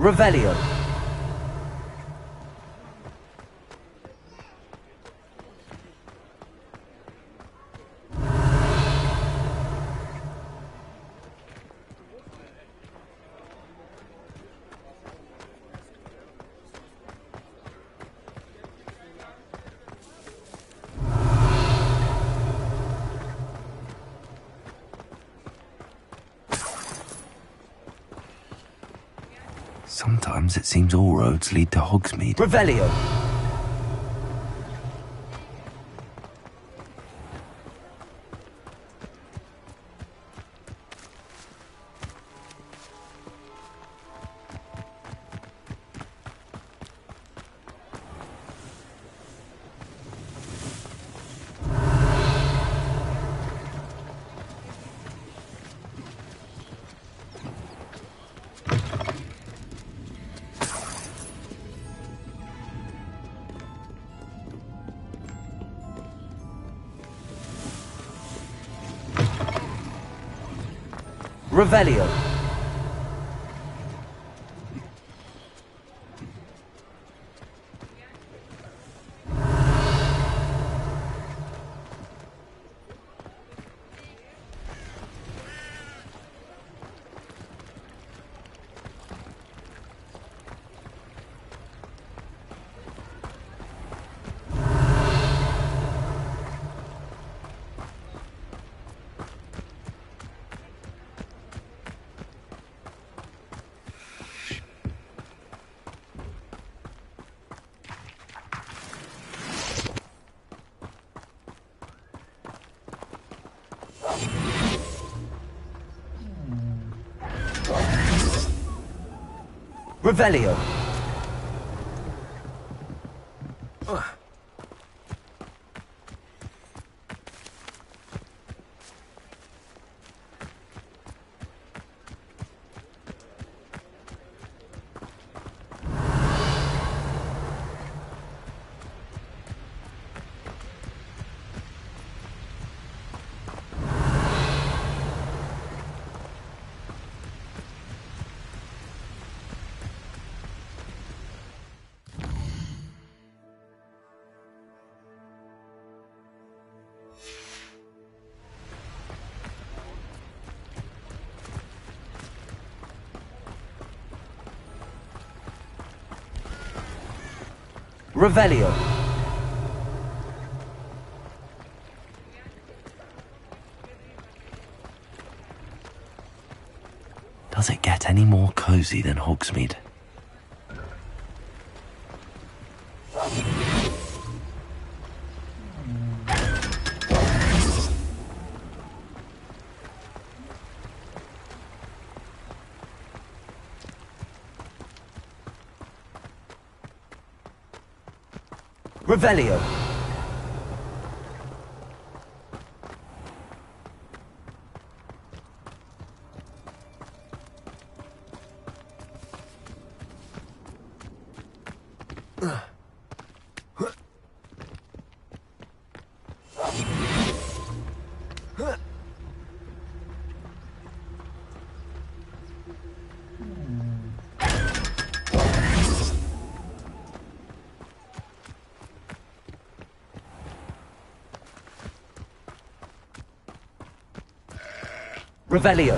Revelio. Sometimes it seems all roads lead to Hogsmeade. Revelio. Revelio. Revelio. Revelio. Does it get any more cozy than Hogsmeade? Revelio. Revelio.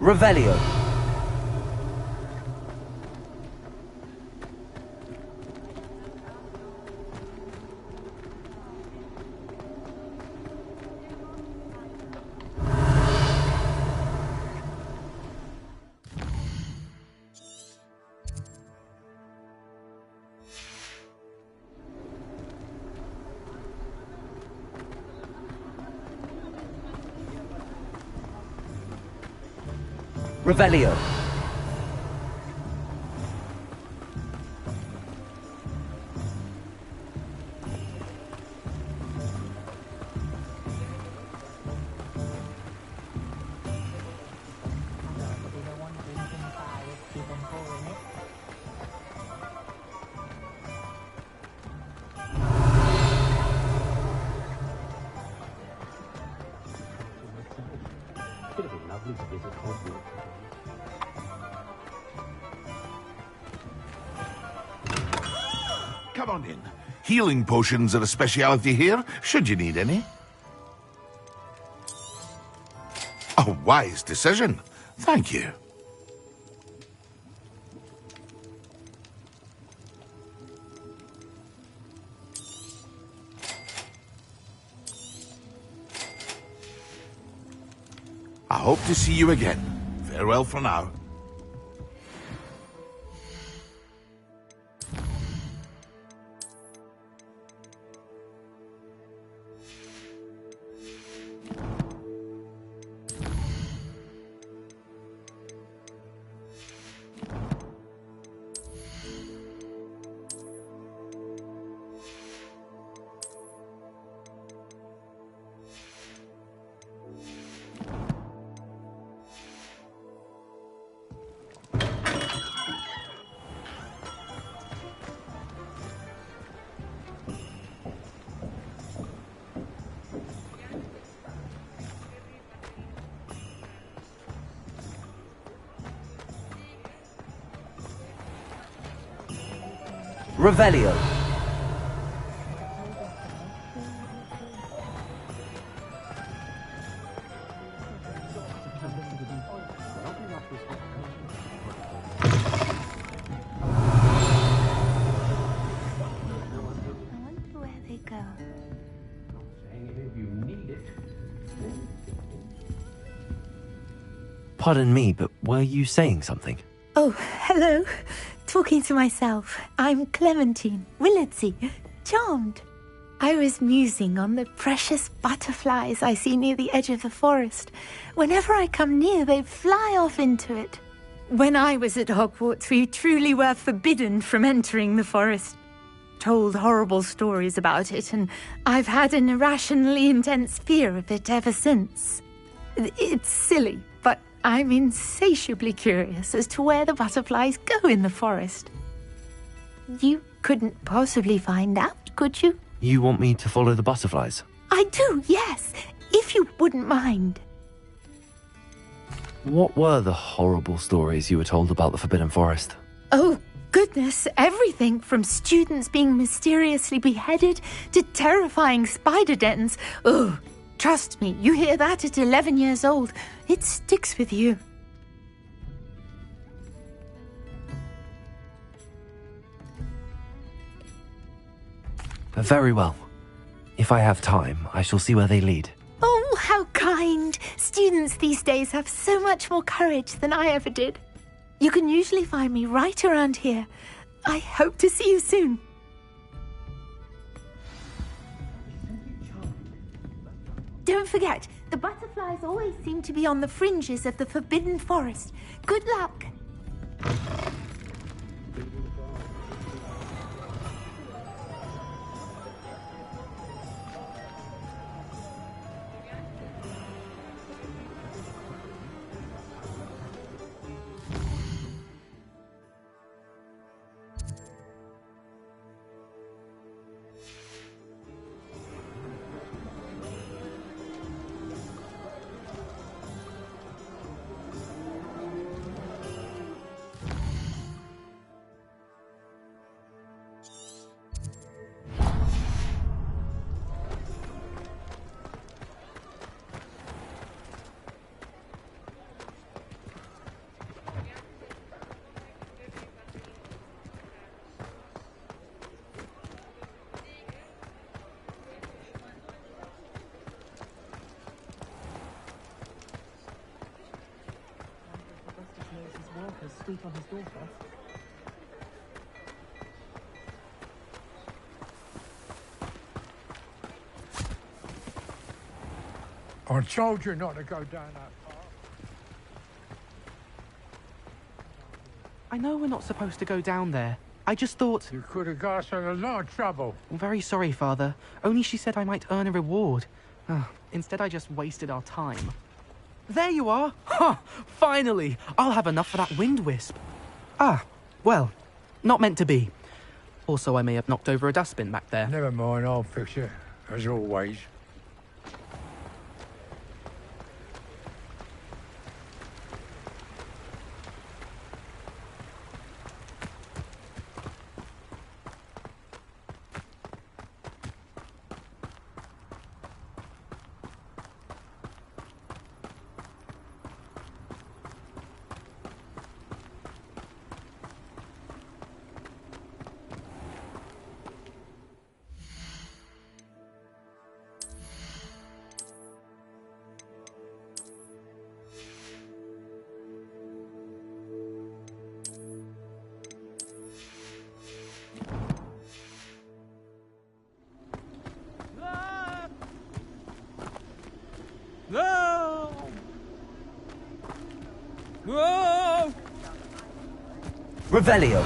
Revelio. Revelio. Come on in. Healing potions are a speciality here, should you need any. A wise decision. Thank you. I hope to see you again. Farewell for now. Revelio. Pardon me, but were you saying something? Oh, hello. Talking to myself. I'm Clementine, Willardsey, charmed. I was musing on the precious butterflies I see near the edge of the forest. Whenever I come near, they fly off into it. When I was at Hogwarts, we truly were forbidden from entering the forest. Told horrible stories about it, and I've had an irrationally intense fear of it ever since. It's silly, but I'm insatiably curious as to where the butterflies go in the forest. You couldn't possibly find out, could you? You want me to follow the butterflies? I do, yes, if you wouldn't mind. What were the horrible stories you were told about the Forbidden Forest? Oh, goodness, everything from students being mysteriously beheaded to terrifying spider dens. Ugh. Trust me, you hear that at 11 years old, it sticks with you. Very well. If I have time, I shall see where they lead. Oh, how kind! Students these days have so much more courage than I ever did. You can usually find me right around here. I hope to see you soon. Don't forget, the butterflies always seem to be on the fringes of the Forbidden Forest. Good luck! Sleep on his door first. I told you not to go down that path. I know we're not supposed to go down there. I just thought... You could have got us in a lot of trouble. I'm very sorry, Father. Only she said I might earn a reward. Instead, I just wasted our time. There you are! Ha! Finally! I'll have enough for that wind wisp. Ah, well, not meant to be. Also, I may have knocked over a dustbin back there. Never mind, I'll fix it, as always. No! No! Revelio.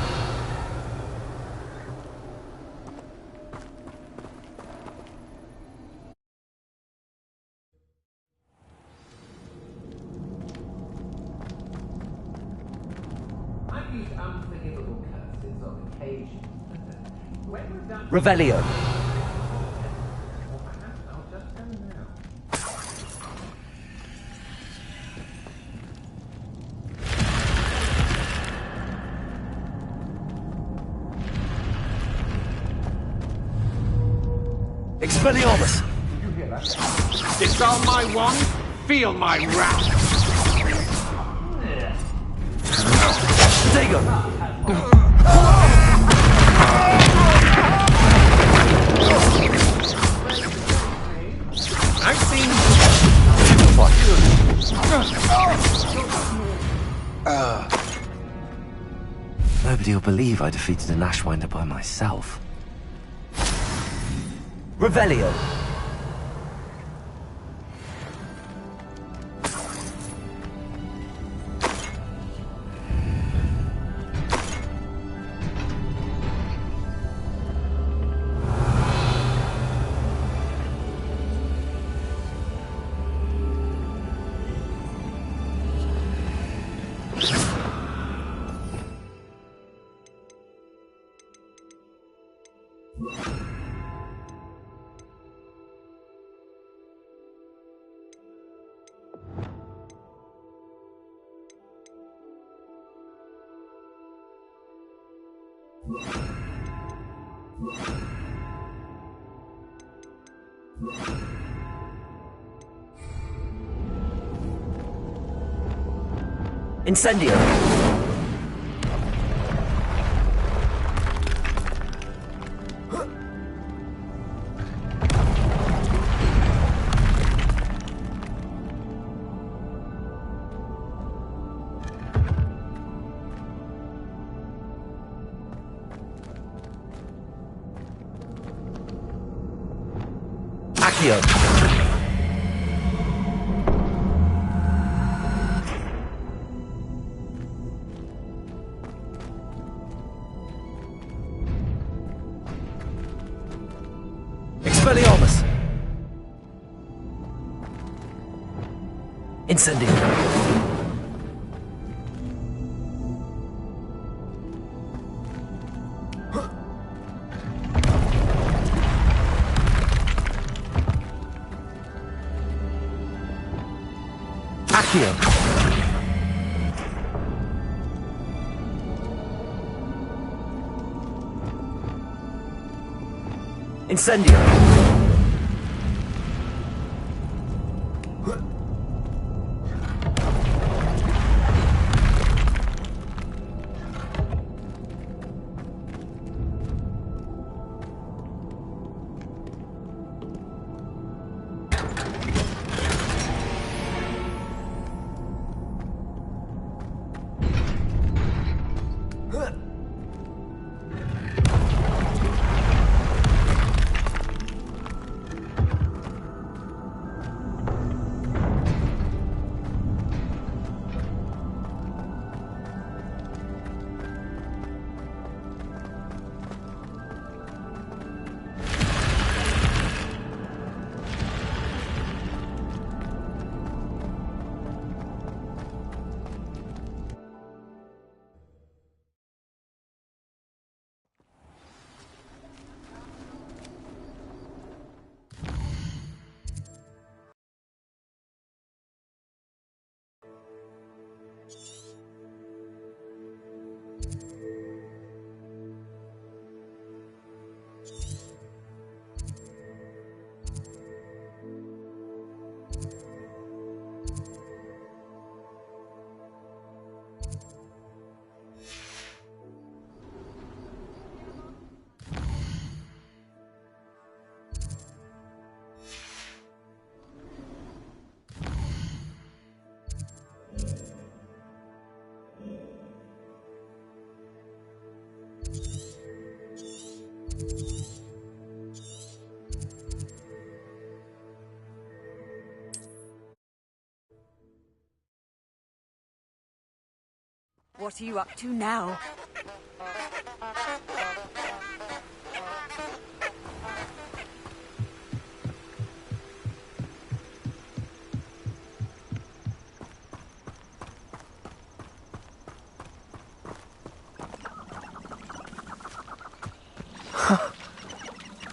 I've used unforgivable curses on occasion. When we're done... Revelio. I'll just go now. Expelliarmus! You hear that? Disarm my wand, feel my wrath. Dagon! I've seen... Nobody will believe I defeated an Ashwinder by myself. Revelio. Incendio. Accio. Expelliarmus. Incendio. Accio. Incendio. What are you up to now?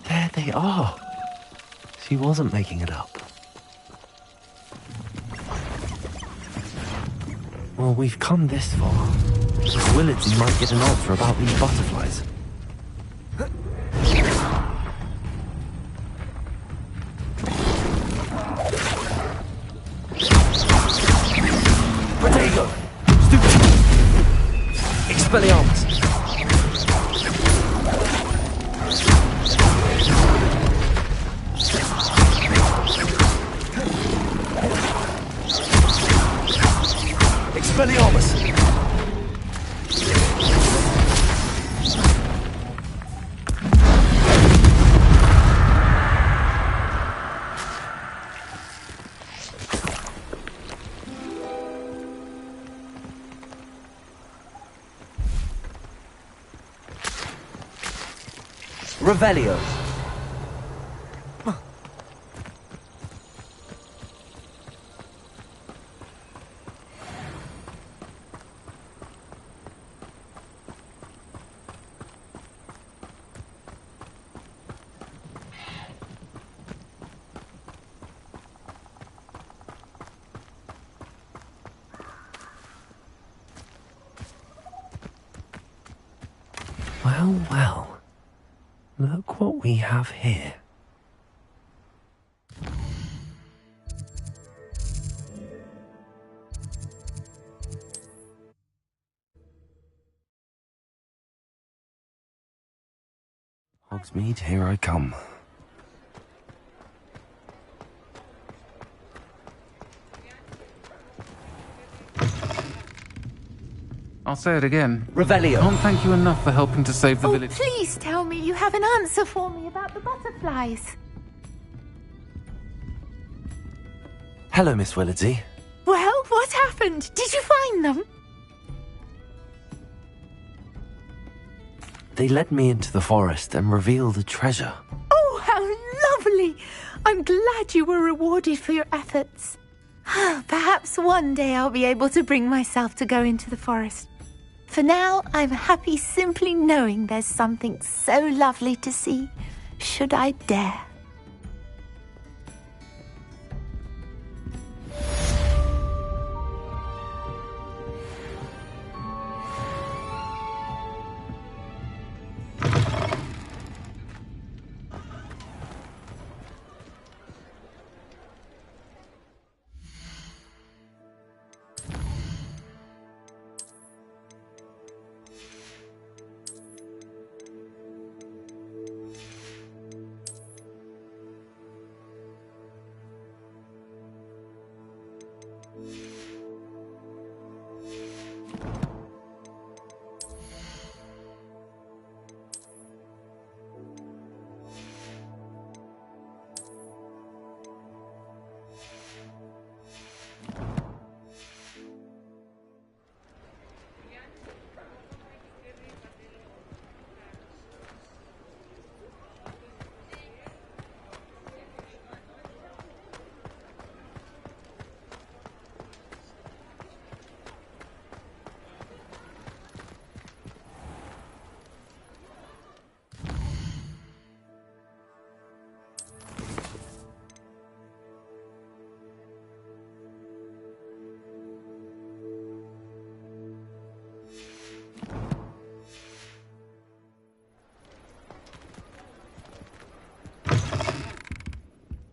There they are. She wasn't making it up. Well, we've come this far. Willardsy might get an answer about these butterflies. Protego. Stupid. Expelliarmus. Expelliarmus! Revelio. Well, well. Look what we have here. Hogsmeade, here I come. I'll say it again. Revelio. Can't thank you enough for helping to save the Oh, village. please tell me you have an answer for me about the butterflies. Hello, Miss Willardsey. Well, what happened? Did you find them? They led me into the forest and revealed a treasure. Oh, how lovely! I'm glad you were rewarded for your efforts. Perhaps one day I'll be able to bring myself to go into the forest. For now, I'm happy simply knowing there's something so lovely to see, should I dare.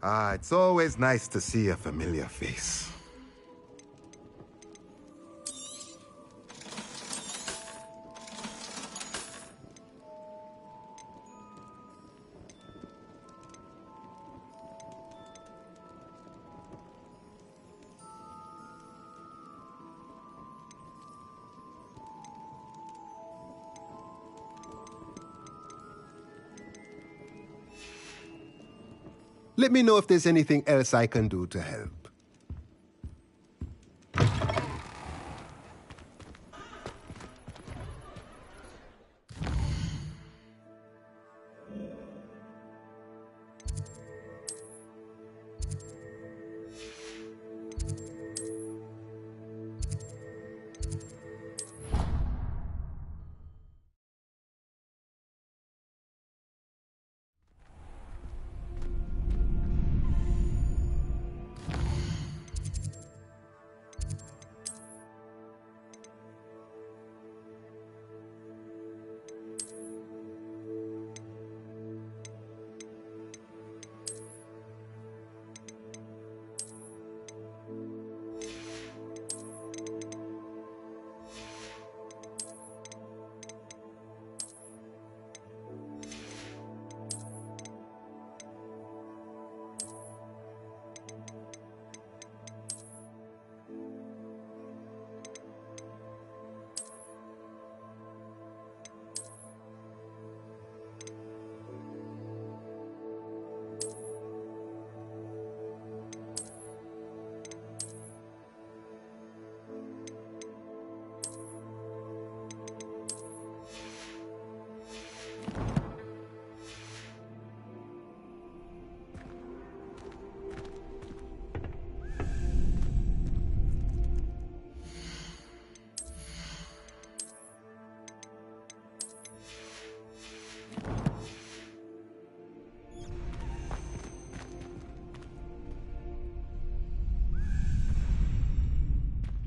Ah, it's always nice to see a familiar face. Let me know if there's anything else I can do to help.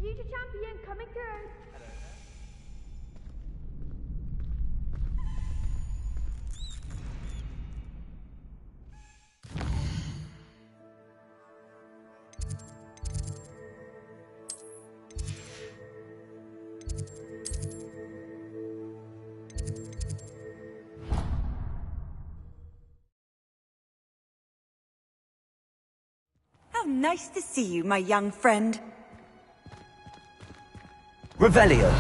Future champion coming through. How nice to see you, my young friend. Revelio.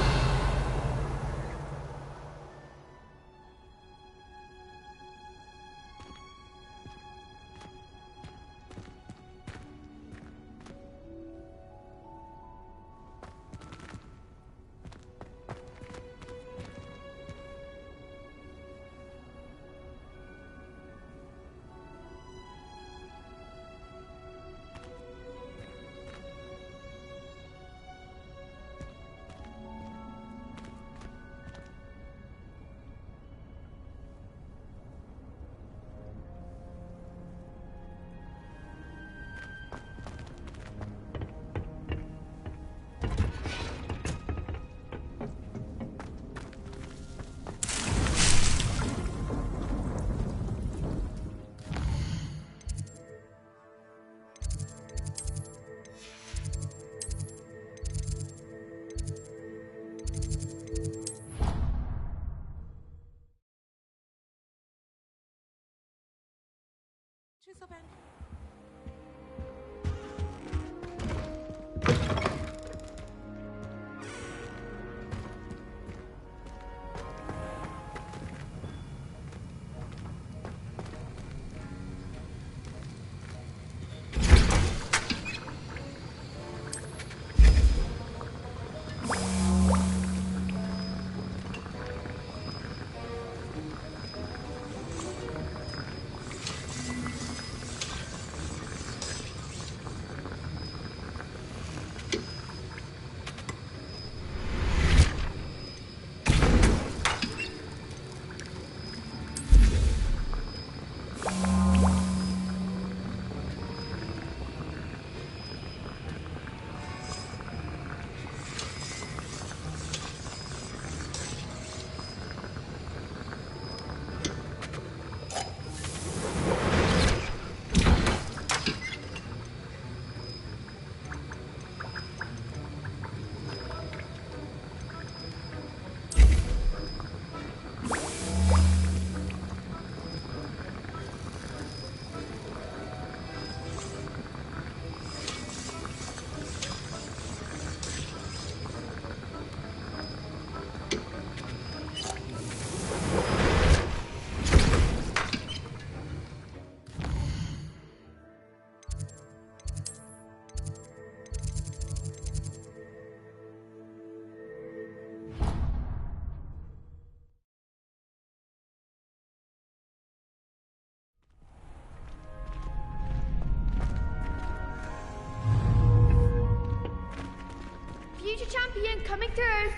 Future champion coming through.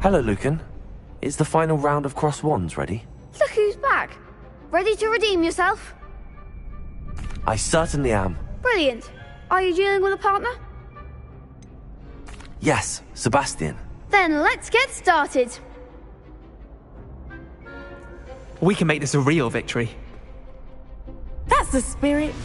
Hello, Lucan. Is the final round of Cross Wands ready? Look who's back. Ready to redeem yourself? I certainly am. Brilliant. Are you dealing with a partner? Yes, Sebastian. Then let's get started. We can make this a real victory. That's the spirit.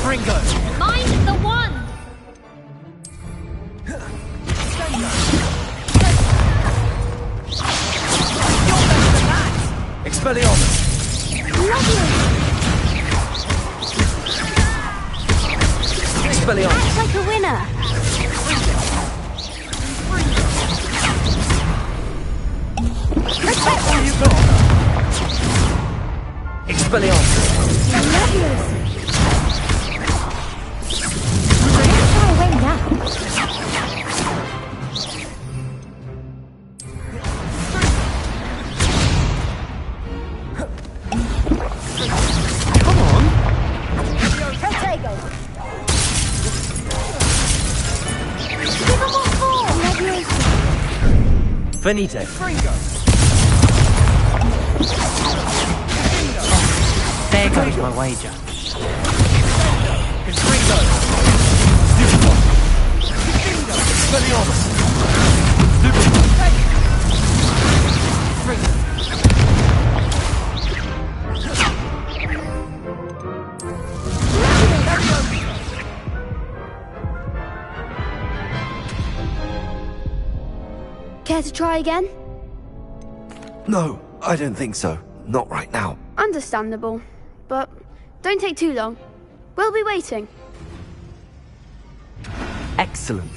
Ringo! Mind the one! Expelliarmus! Expelliarmus! Act like a winner. Respect where you go! Expelliarmus! Fabulous. Not far away now. Come on! Protego. Give them what for. Finite! There goes my wager. Expelliarmus! Care to try again? No, I don't think so. Not right now. Understandable. But don't take too long. We'll be waiting. Excellent.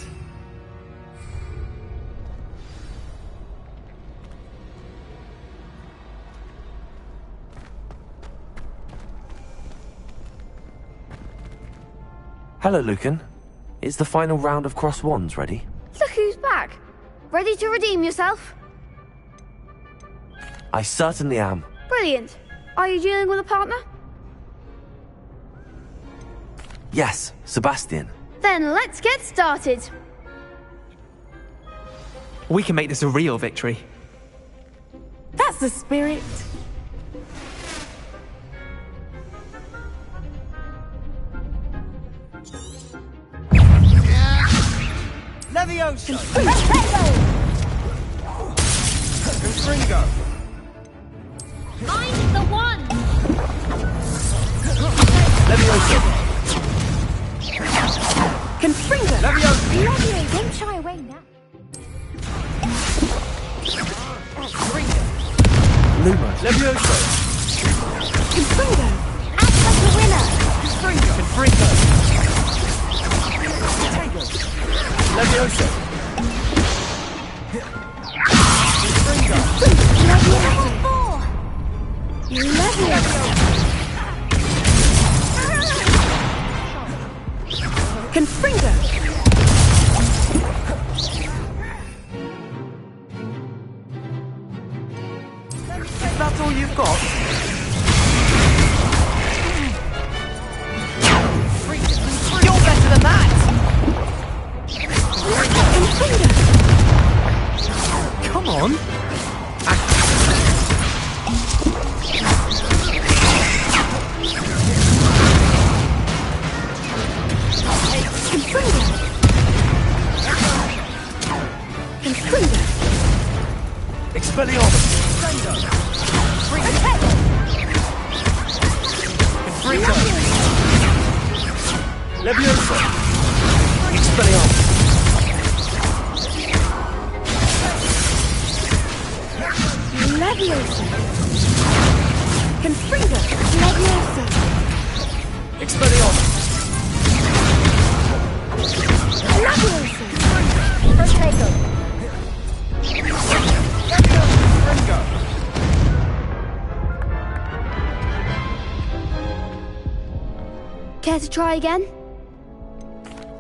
Hello, Lucan. Is the final round of Cross Wands ready? Look who's back. Ready to redeem yourself? I certainly am. Brilliant. Are you dealing with a partner? Yes, Sebastian. Then let's get started. We can make this a real victory. That's the spirit. Levioso! Confringo! Find the one! Levioso! Confringo! Levioso! Levio, don't shy away now. Lumos! Levioso! Confringo! Act like a winner! Confringo! Confringo! Levioso! Confringo! Confringo! That's all you've got? You're better than that! Come on! Expelliarmus! Confringo! Levioso! Expelliarmus! Levioso! Confringo! Levioso! Expelliarmus! Levioso! Protego! Confringo! Care to try again?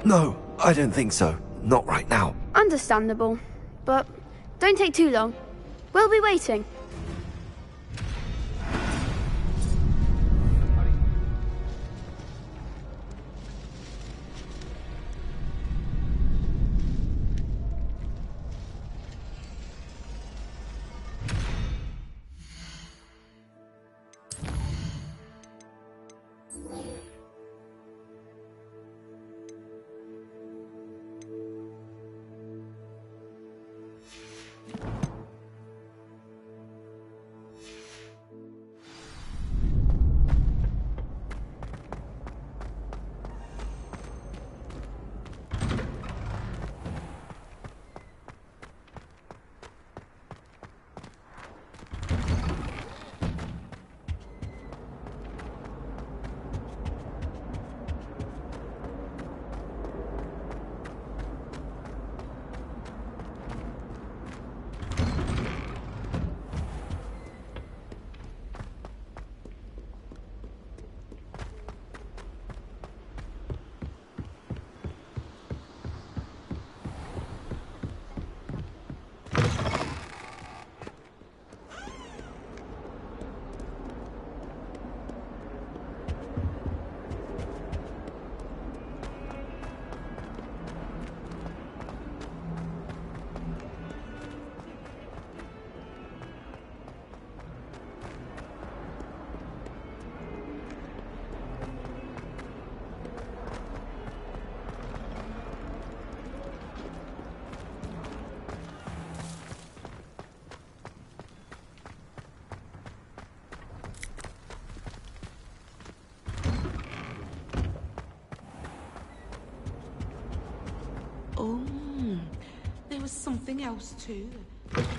No, I don't think so. Not right now. Understandable. But don't take too long. We'll be waiting. Oh, there was something else too. How am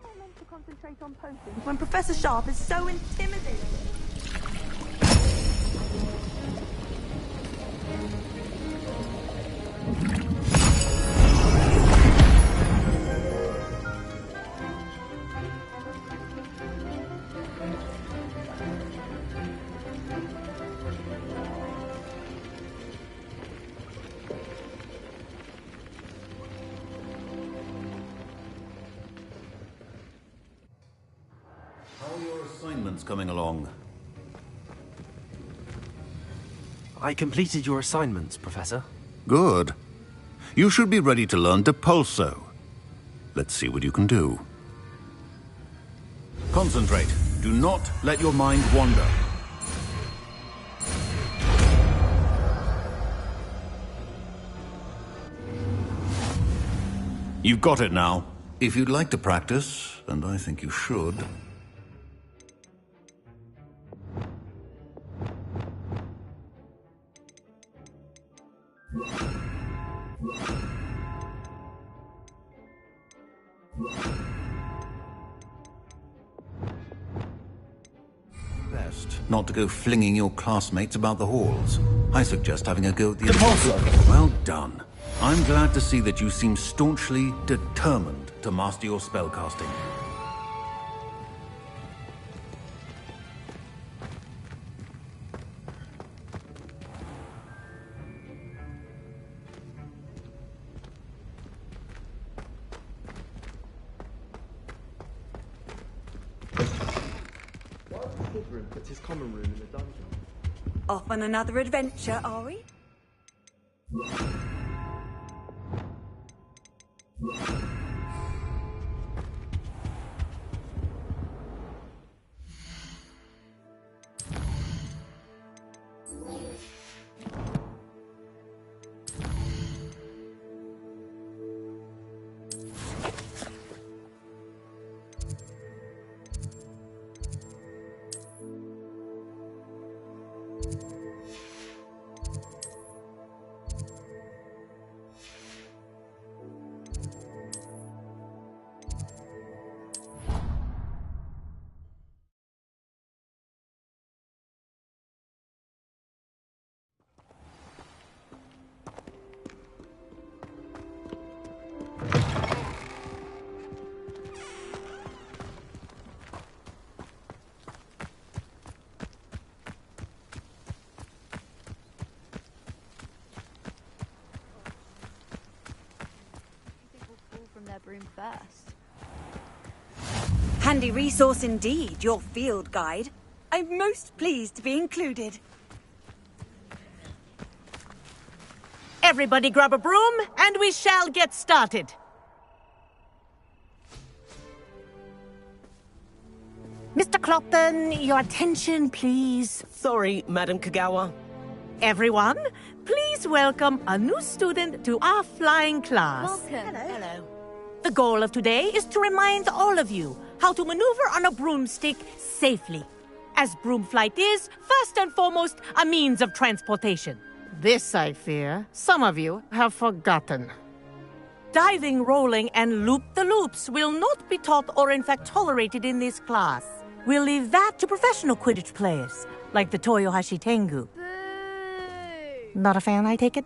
I meant to concentrate on potions when Professor Sharp is so intimidating? Coming along. I completed your assignments, Professor. Good. You should be ready to learn Depulso. Let's see what you can do. Concentrate. Do not let your mind wander. You've got it now. If you'd like to practice, and I think you should... Best not to go flinging your classmates about the halls. I suggest having a go at the impossible. Well done. I'm glad to see that you seem staunchly determined to master your spellcasting. Puts his common room in the dungeon. Off on another adventure, are we? Broom first. Handy resource indeed, your field guide. I'm most pleased to be included. Everybody grab a broom, and we shall get started. Mr. Clopton, your attention, please. Sorry, Madam Kagawa. Everyone, please welcome a new student to our flying class. Welcome. Hello. The goal of today is to remind all of you how to maneuver on a broomstick safely, as broom flight is, first and foremost, a means of transportation. This, I fear, some of you have forgotten. Diving, rolling, and loop-the-loops will not be taught or in fact tolerated in this class. We'll leave that to professional Quidditch players, like the Toyohashi Tengu. Not a fan, I take it?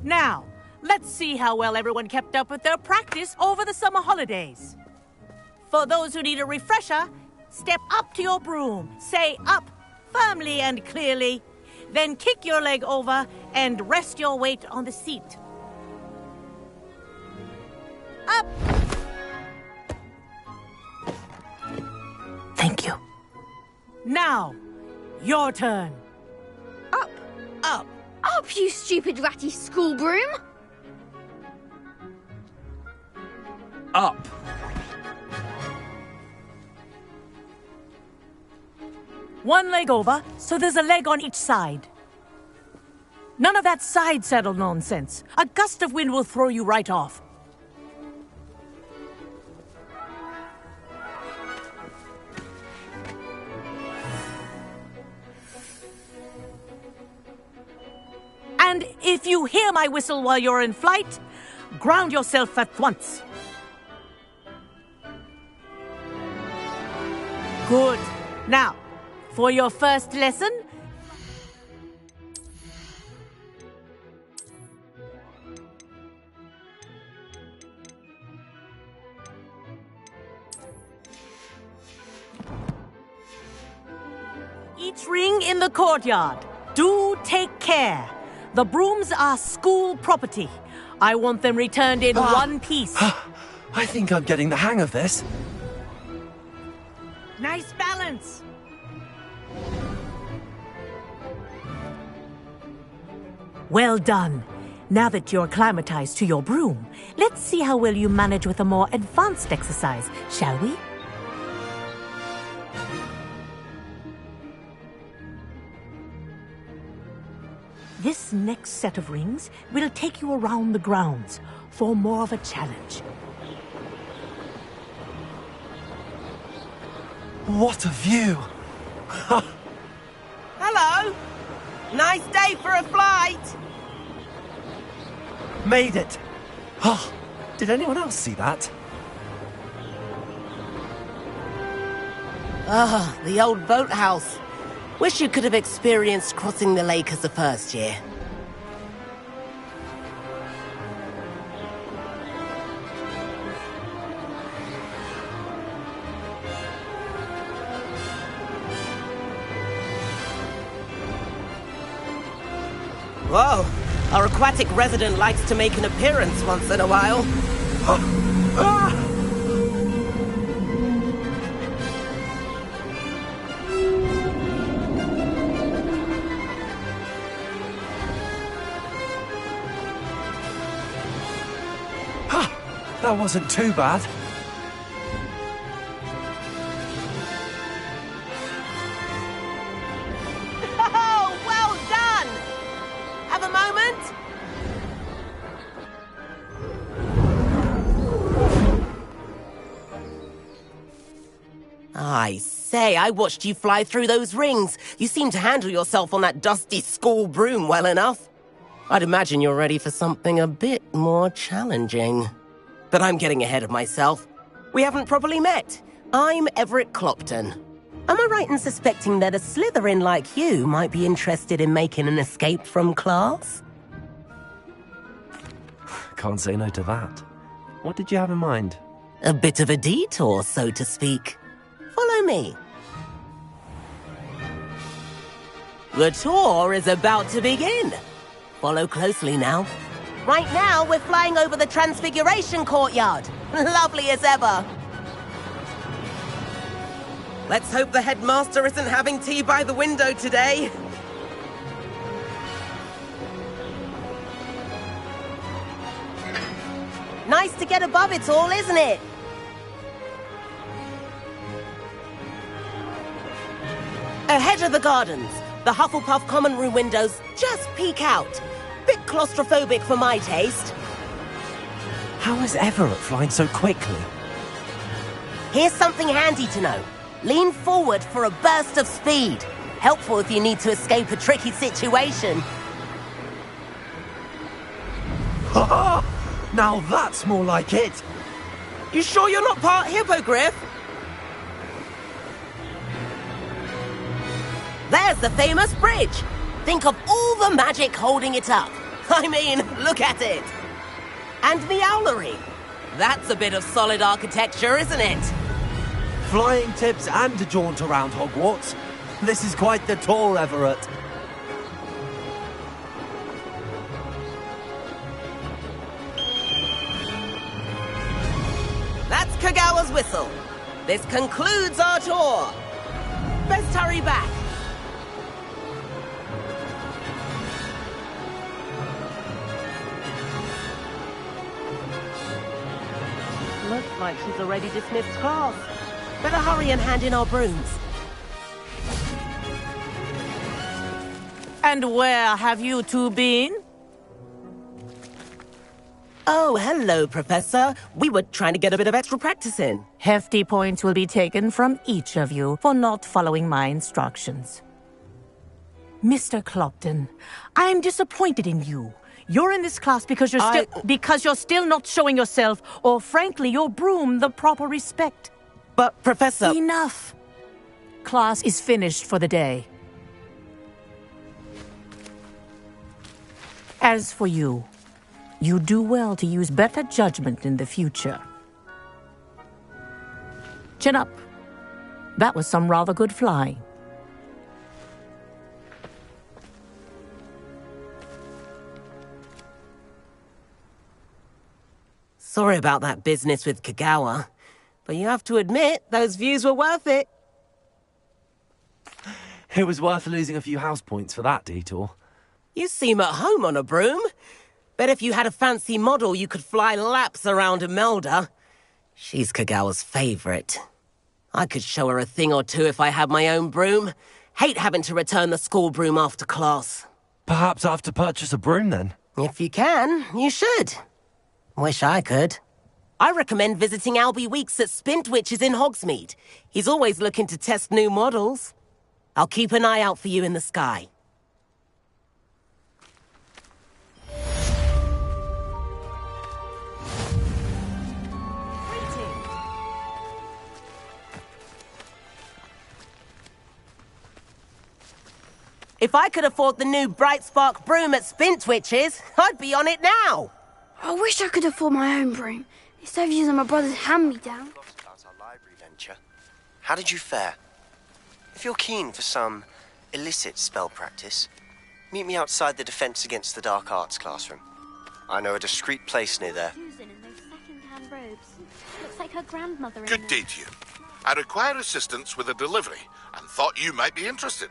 Now, let's see how well everyone kept up with their practice over the summer holidays. For those who need a refresher, step up to your broom, say up firmly and clearly, then kick your leg over and rest your weight on the seat. Up! Thank you. Now, your turn. Up! Up! Up, you stupid ratty school broom! Up! One leg over, so there's a leg on each side. None of that side saddle nonsense. A gust of wind will throw you right off. And if you hear my whistle while you're in flight, ground yourself at once. Good. Now, for your first lesson, each ring in the courtyard. Do take care. The brooms are school property. I want them returned in one piece. I think I'm getting the hang of this. Nice balance. Well done. Now that you're acclimatized to your broom, let's see how well you manage with a more advanced exercise, shall we? This This next set of rings will take you around the grounds for more of a challenge. What a view! Hello! Nice day for a flight! Made it! Oh, did anyone else see that? Ah, the old boathouse. Wish you could have experienced crossing the lake as a first year. Whoa, our aquatic resident likes to make an appearance once in a while. That wasn't too bad. Oh, well done! Have a moment? I say, I watched you fly through those rings. You seem to handle yourself on that dusty school broom well enough. I'd imagine you're ready for something a bit more challenging. But I'm getting ahead of myself. We haven't properly met. I'm Everett Clopton. Am I right in suspecting that a Slytherin like you might be interested in making an escape from class? Can't say no to that. What did you have in mind? A bit of a detour, so to speak. Follow me. The tour is about to begin. Follow closely now. Right now, we're flying over the Transfiguration Courtyard. Lovely as ever. Let's hope the headmaster isn't having tea by the window today. Nice to get above it all, isn't it? Ahead of the gardens, the Hufflepuff common room windows just peek out. Bit claustrophobic for my taste. How is Everett flying so quickly? Here's something handy to know. Lean forward for a burst of speed. Helpful if you need to escape a tricky situation. Now that's more like it. You sure you're not part hippogriff? There's the famous bridge. Think of all the magic holding it up. I mean, look at it. And the owlery. That's a bit of solid architecture, isn't it? Flying tips and a jaunt around Hogwarts. This is quite the tour, Everett. That's Kagawa's whistle. This concludes our tour. Best hurry back. Looks like she's already dismissed class. Better hurry and hand in our brooms. And where have you two been? Oh, hello, Professor. We were trying to get a bit of extra practice in. Hefty points will be taken from each of you for not following my instructions. Mr. Clopton, I'm disappointed in you. You're in this class because you're still not showing yourself, or frankly, your broom the proper respect. But, Professor... Enough. Class is finished for the day. As for you, you do well to use better judgment in the future. Chin up. That was some rather good flying. Sorry about that business with Kagawa, but you have to admit, those views were worth it. It was worth losing a few house points for that detour. You seem at home on a broom. Bet if you had a fancy model, you could fly laps around Imelda. She's Kagawa's favorite. I could show her a thing or two if I had my own broom. Hate having to return the school broom after class. Perhaps I have to purchase a broom then. If you can, you should. Wish I could. I recommend visiting Albie Weeks at Spintwitches in Hogsmeade. He's always looking to test new models. I'll keep an eye out for you in the sky. If I could afford the new Bright Spark broom at Spintwitches, I'd be on it now. I wish I could afford my own broom. Instead of using my brother's hand-me-down. About our library venture. How did you fare? If you're keen for some illicit spell practice, meet me outside the Defense Against the Dark Arts classroom. I know a discreet place near there. Susan in those second-hand robes. Looks like her grandmother in Good day to you. I require assistance with a delivery and thought you might be interested.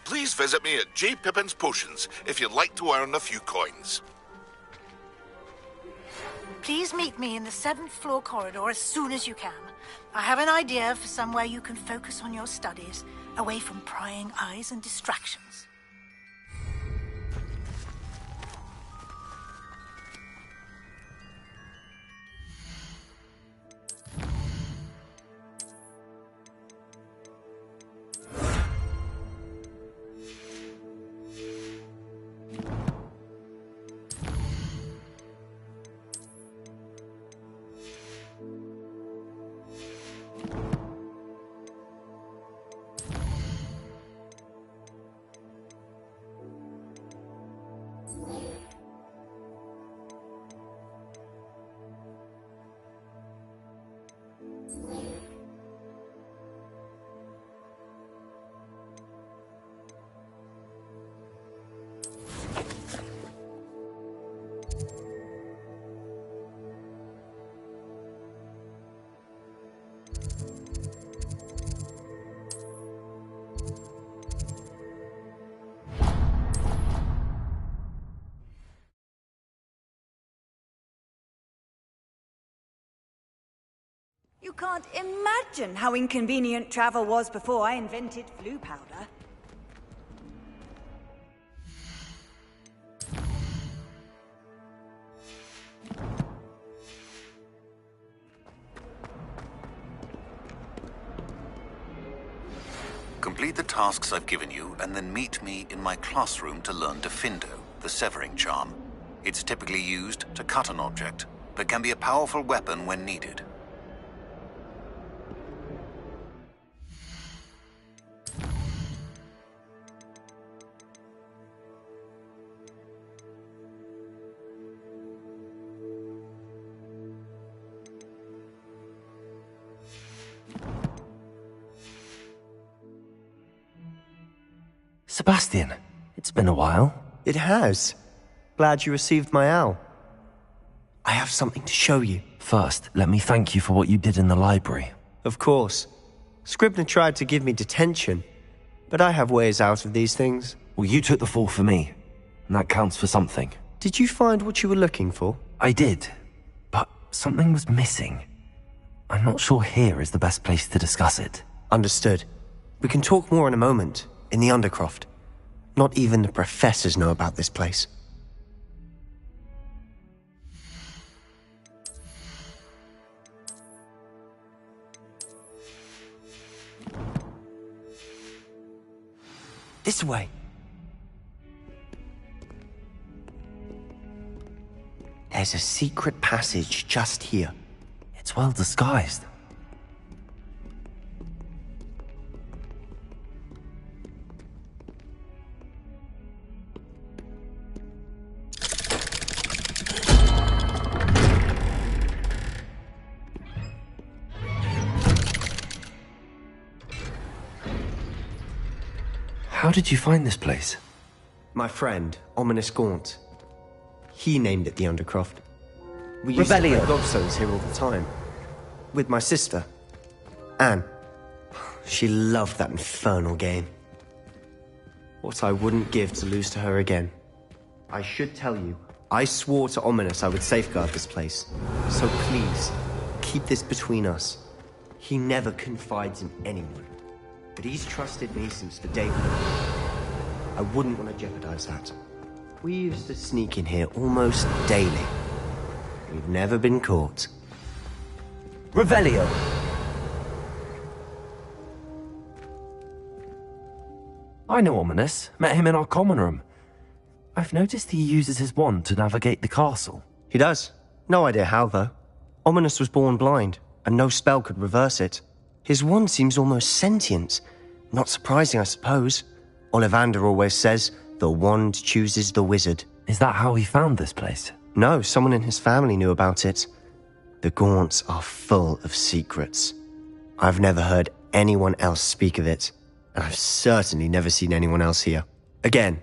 Please visit me at J. Pippin's Potions if you'd like to earn a few coins. Please meet me in the 7th floor corridor as soon as you can. I have an idea for somewhere you can focus on your studies, away from prying eyes and distractions. You can't imagine how inconvenient travel was before I invented flu powder. Complete the tasks I've given you, and then meet me in my classroom to learn Defindo, the severing charm. It's typically used to cut an object, but can be a powerful weapon when needed. Sebastian, it's been a while. It has. Glad you received my owl. I have something to show you. First, let me thank you for what you did in the library. Of course. Scribner tried to give me detention, but I have ways out of these things. Well, you took the fall for me, and that counts for something. Did you find what you were looking for? I did, but something was missing. I'm not sure here is the best place to discuss it. Understood. We can talk more in a moment, in the Undercroft. Not even the professors know about this place. This way. There's a secret passage just here. It's well disguised. How did you find this place? My friend, Ominous Gaunt. He named it the Undercroft. We used Rebellion. to play gobstones here all the time. With my sister, Anne. She loved that infernal game. What I wouldn't give to lose to her again. I should tell you, I swore to Ominous I would safeguard this place. So please, keep this between us. He never confides in anyone. But he's trusted me since the day. I wouldn't want to jeopardize that. We used to sneak in here almost daily. We've never been caught. Revelio. I know Ominous. Met him in our common room. I've noticed he uses his wand to navigate the castle. He does. No idea how, though. Ominous was born blind, and no spell could reverse it. His wand seems almost sentient. Not surprising, I suppose. Ollivander always says, the wand chooses the wizard. Is that how he found this place? No, someone in his family knew about it. The Gaunts are full of secrets. I've never heard anyone else speak of it, and I've certainly never seen anyone else here. Again,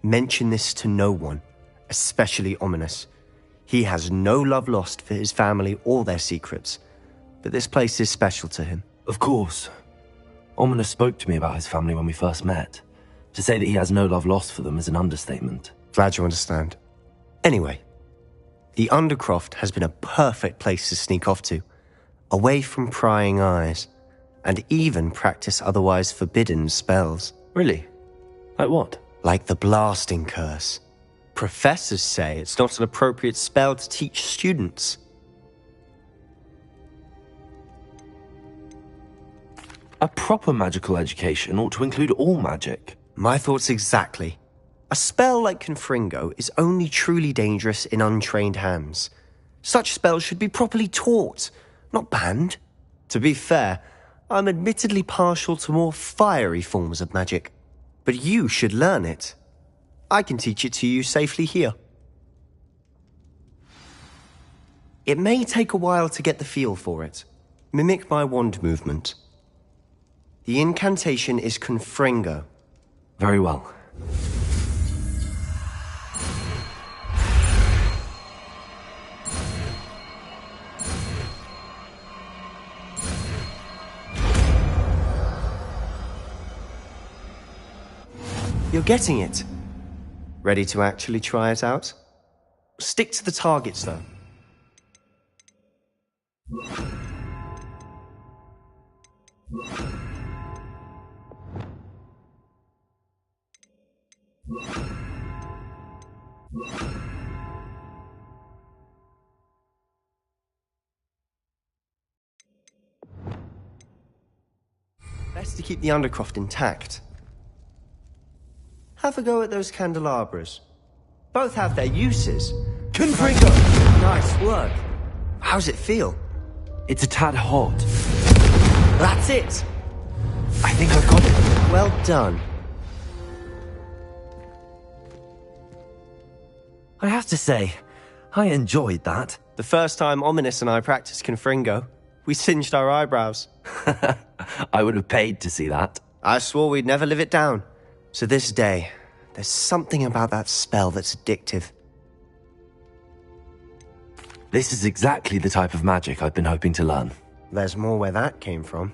mention this to no one, especially Ominous. He has no love lost for his family or their secrets, but this place is special to him. Of course. Ominous spoke to me about his family when we first met. To say that he has no love lost for them is an understatement. Glad you understand. Anyway, the Undercroft has been a perfect place to sneak off to, away from prying eyes, and even practice otherwise forbidden spells. Really? Like what? Like the blasting curse. Professors say it's not an appropriate spell to teach students. A proper magical education ought to include all magic. My thoughts exactly. A spell like Confringo is only truly dangerous in untrained hands. Such spells should be properly taught, not banned. To be fair, I'm admittedly partial to more fiery forms of magic. But you should learn it. I can teach it to you safely here. It may take a while to get the feel for it. Mimic my wand movement. The incantation is Confringo. Very well. You're getting it. Ready to actually try it out? Stick to the targets, though. Best to keep the Undercroft intact. Have a go at those candelabras. Both have their uses. Confringo! Nice work. How's it feel? It's a tad hot. That's it! I think I've got it. Well done. I have to say, I enjoyed that. The first time Ominous and I practiced Confringo, we singed our eyebrows. I would have paid to see that. I swore we'd never live it down. To this day, there's something about that spell that's addictive. This is exactly the type of magic I've been hoping to learn. There's more where that came from.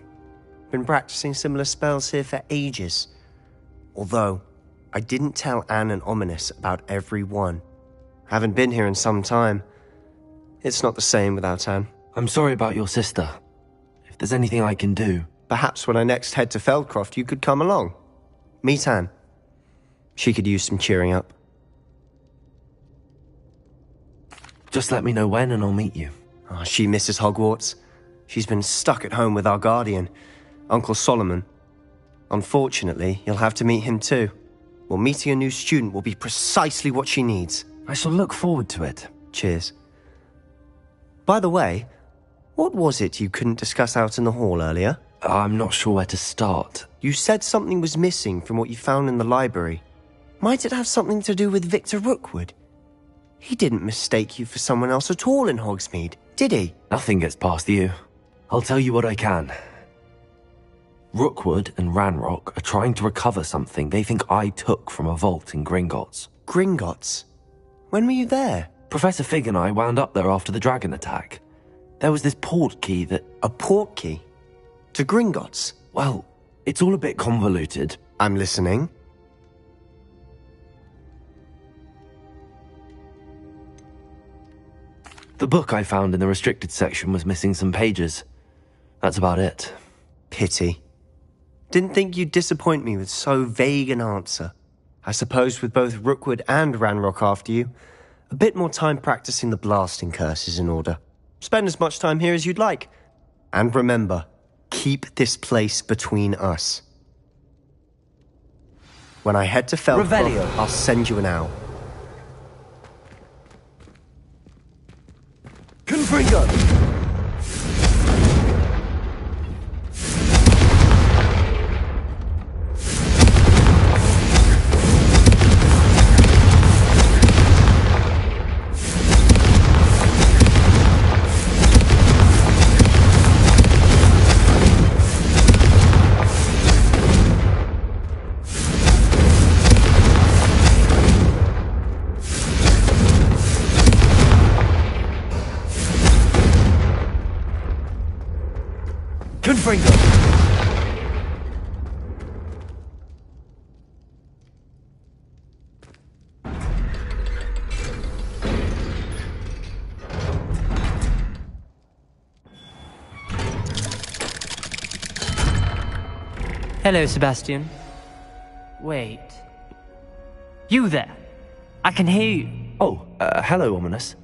Been practicing similar spells here for ages. Although, I didn't tell Anne and Ominous about every one. Haven't been here in some time. It's not the same without Anne. I'm sorry about your sister. If there's anything I can do... Perhaps when I next head to Feldcroft, you could come along. Meet Anne. She could use some cheering up. Just let me know when and I'll meet you. Oh, she misses Hogwarts. She's been stuck at home with our guardian, Uncle Solomon. Unfortunately, you'll have to meet him too. Well, meeting a new student will be precisely what she needs. I shall look forward to it. Cheers. By the way, what was it you couldn't discuss out in the hall earlier? I'm not sure where to start. You said something was missing from what you found in the library. Might it have something to do with Victor Rookwood? He didn't mistake you for someone else at all in Hogsmeade, did he? Nothing gets past you. I'll tell you what I can. Rookwood and Ranrock are trying to recover something they think I took from a vault in Gringotts. Gringotts? When were you there? Professor Fig and I wound up there after the dragon attack. There was this port key that... A port key? To Gringotts? Well, it's all a bit convoluted. I'm listening. The book I found in the restricted section was missing some pages. That's about it. Pity. Didn't think you'd disappoint me with so vague an answer. I suppose with both Rookwood and Ranrock after you, a bit more time practicing the blasting curse is in order. Spend as much time here as you'd like. And remember, keep this place between us. When I head to Feldcroft, I'll send you an owl. Confringo! Confringo! Hello, Sebastian. Wait. You there? I can hear you. Oh, hello, Ominous.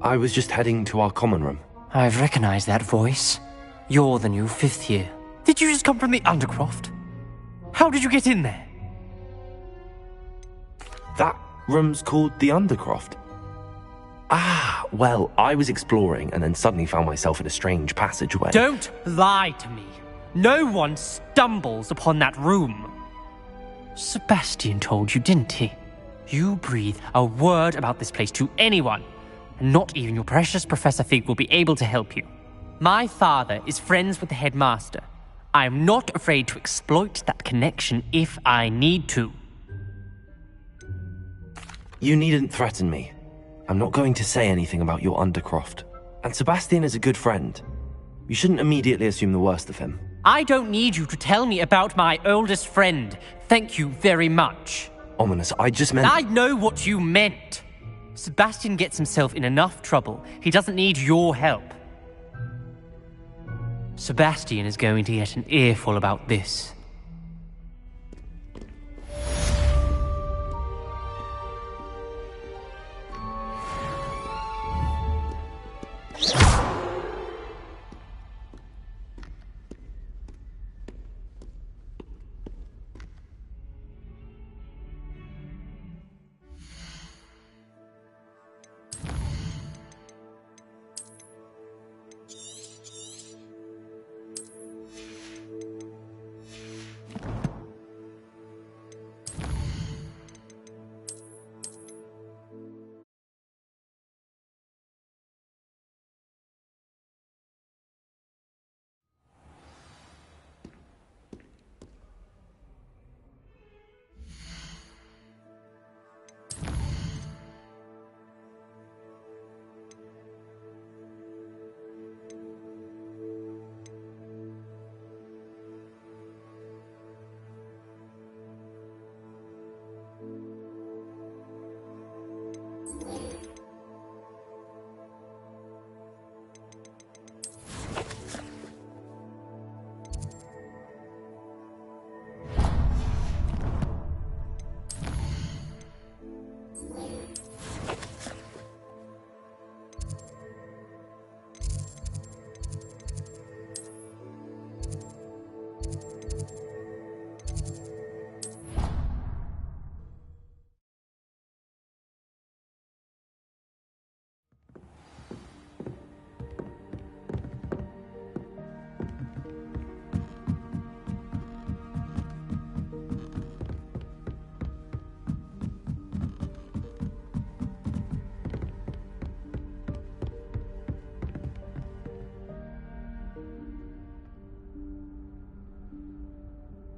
I was just heading to our common room. I've recognized that voice. You're the new 5th year. Did you just come from the Undercroft? How did you get in there? That room's called the Undercroft. Ah, well, I was exploring and then suddenly found myself in a strange passageway. Don't lie to me. No one stumbles upon that room. Sebastian told you, didn't he? You breathe a word about this place to anyone, and not even your precious Professor Fig will be able to help you. My father is friends with the headmaster. I am not afraid to exploit that connection if I need to. You needn't threaten me. I'm not going to say anything about your Undercroft. And Sebastian is a good friend. You shouldn't immediately assume the worst of him. I don't need you to tell me about my oldest friend. Thank you very much. Ominous, I just meant... I know what you meant. Sebastian gets himself in enough trouble. He doesn't need your help. Sebastian is going to get an earful about this.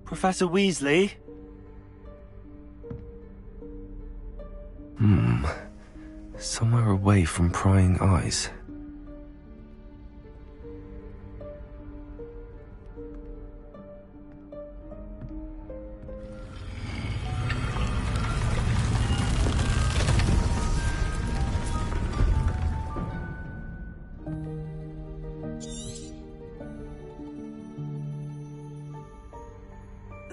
Professor Weasley? Somewhere away from prying eyes.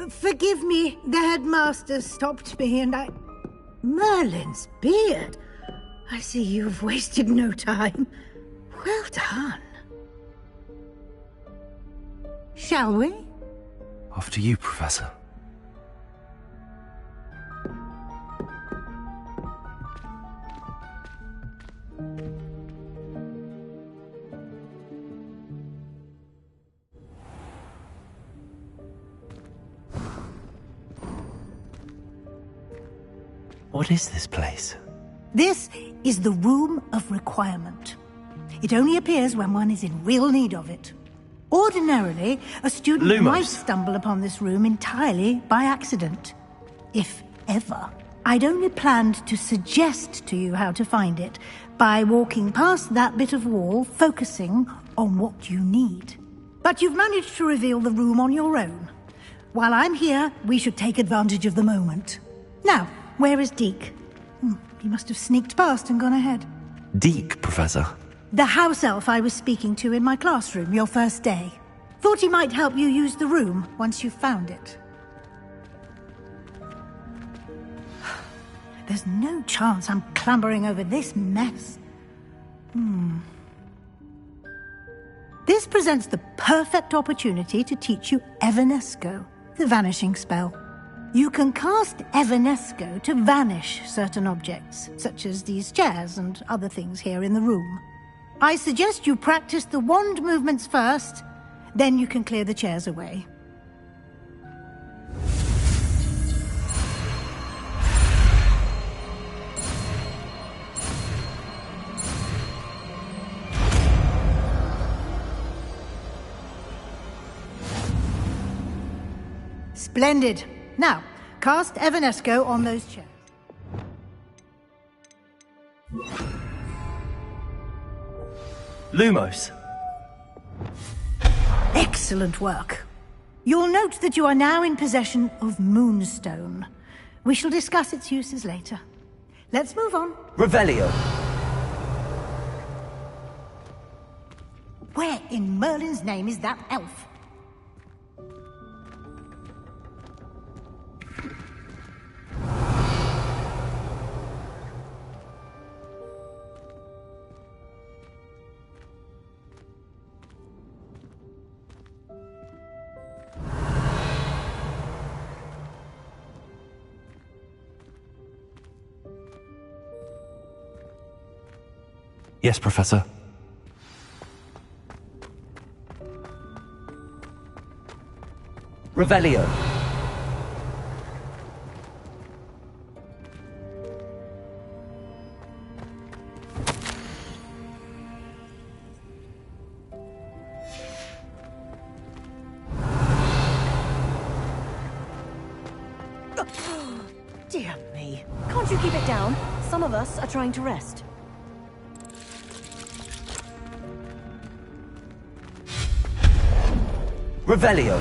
Forgive me, the headmaster stopped me and I... Merlin's beard! I see you've wasted no time. Well done. Shall we? After you, Professor. What is this place? This is the Room of Requirement. It only appears when one is in real need of it. Ordinarily, a student Lumos. might stumble upon this room entirely by accident. If ever. I'd only planned to suggest to you how to find it by walking past that bit of wall, focusing on what you need. But you've managed to reveal the room on your own. While I'm here, we should take advantage of the moment. Now, where is Deke? He must have sneaked past and gone ahead. Deke, Professor. The house elf I was speaking to in my classroom your first day. Thought he might help you use the room once you've found it. There's no chance I'm clambering over this mess. This presents the perfect opportunity to teach you Evanesco, the vanishing spell. You can cast Evanesco to vanish certain objects, such as these chairs and other things here in the room. I suggest you practice the wand movements first, then you can clear the chairs away. Splendid. Now, cast Evanesco on those chairs. Lumos. Excellent work. You'll note that you are now in possession of Moonstone. We shall discuss its uses later. Let's move on. Revelio. Where in Merlin's name is that elf? Yes, Professor. Revelio. Dear me. Can't you keep it down? Some of us are trying to rest. Revelio.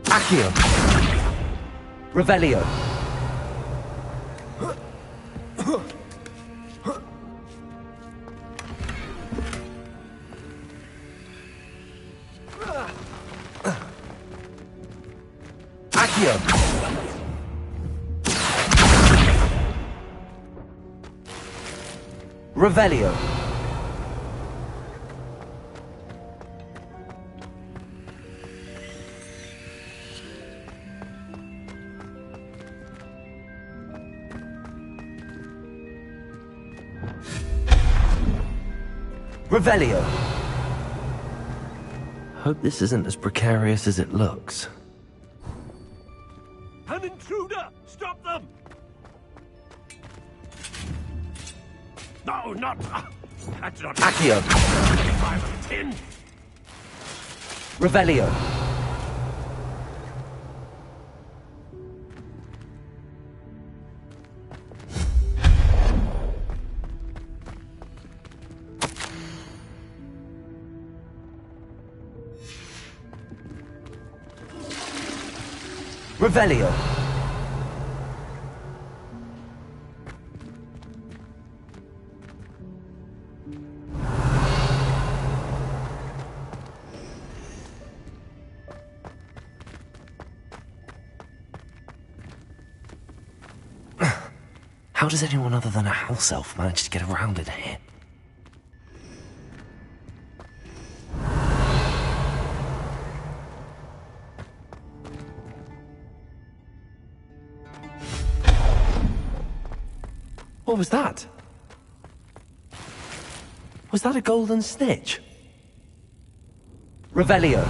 Accio. Revelio. Accio. Revelio. Revelio. Hope this isn't as precarious as it looks. An intruder! Stop them! No, not... that's not... Accio. 5 of 10. Revelio. Revelio. How does anyone other than a house elf manage to get around in here? What was that? Was that a golden snitch? Revelio.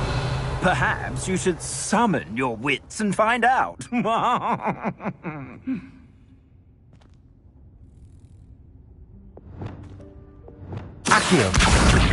Perhaps you should summon your wits and find out. Accio.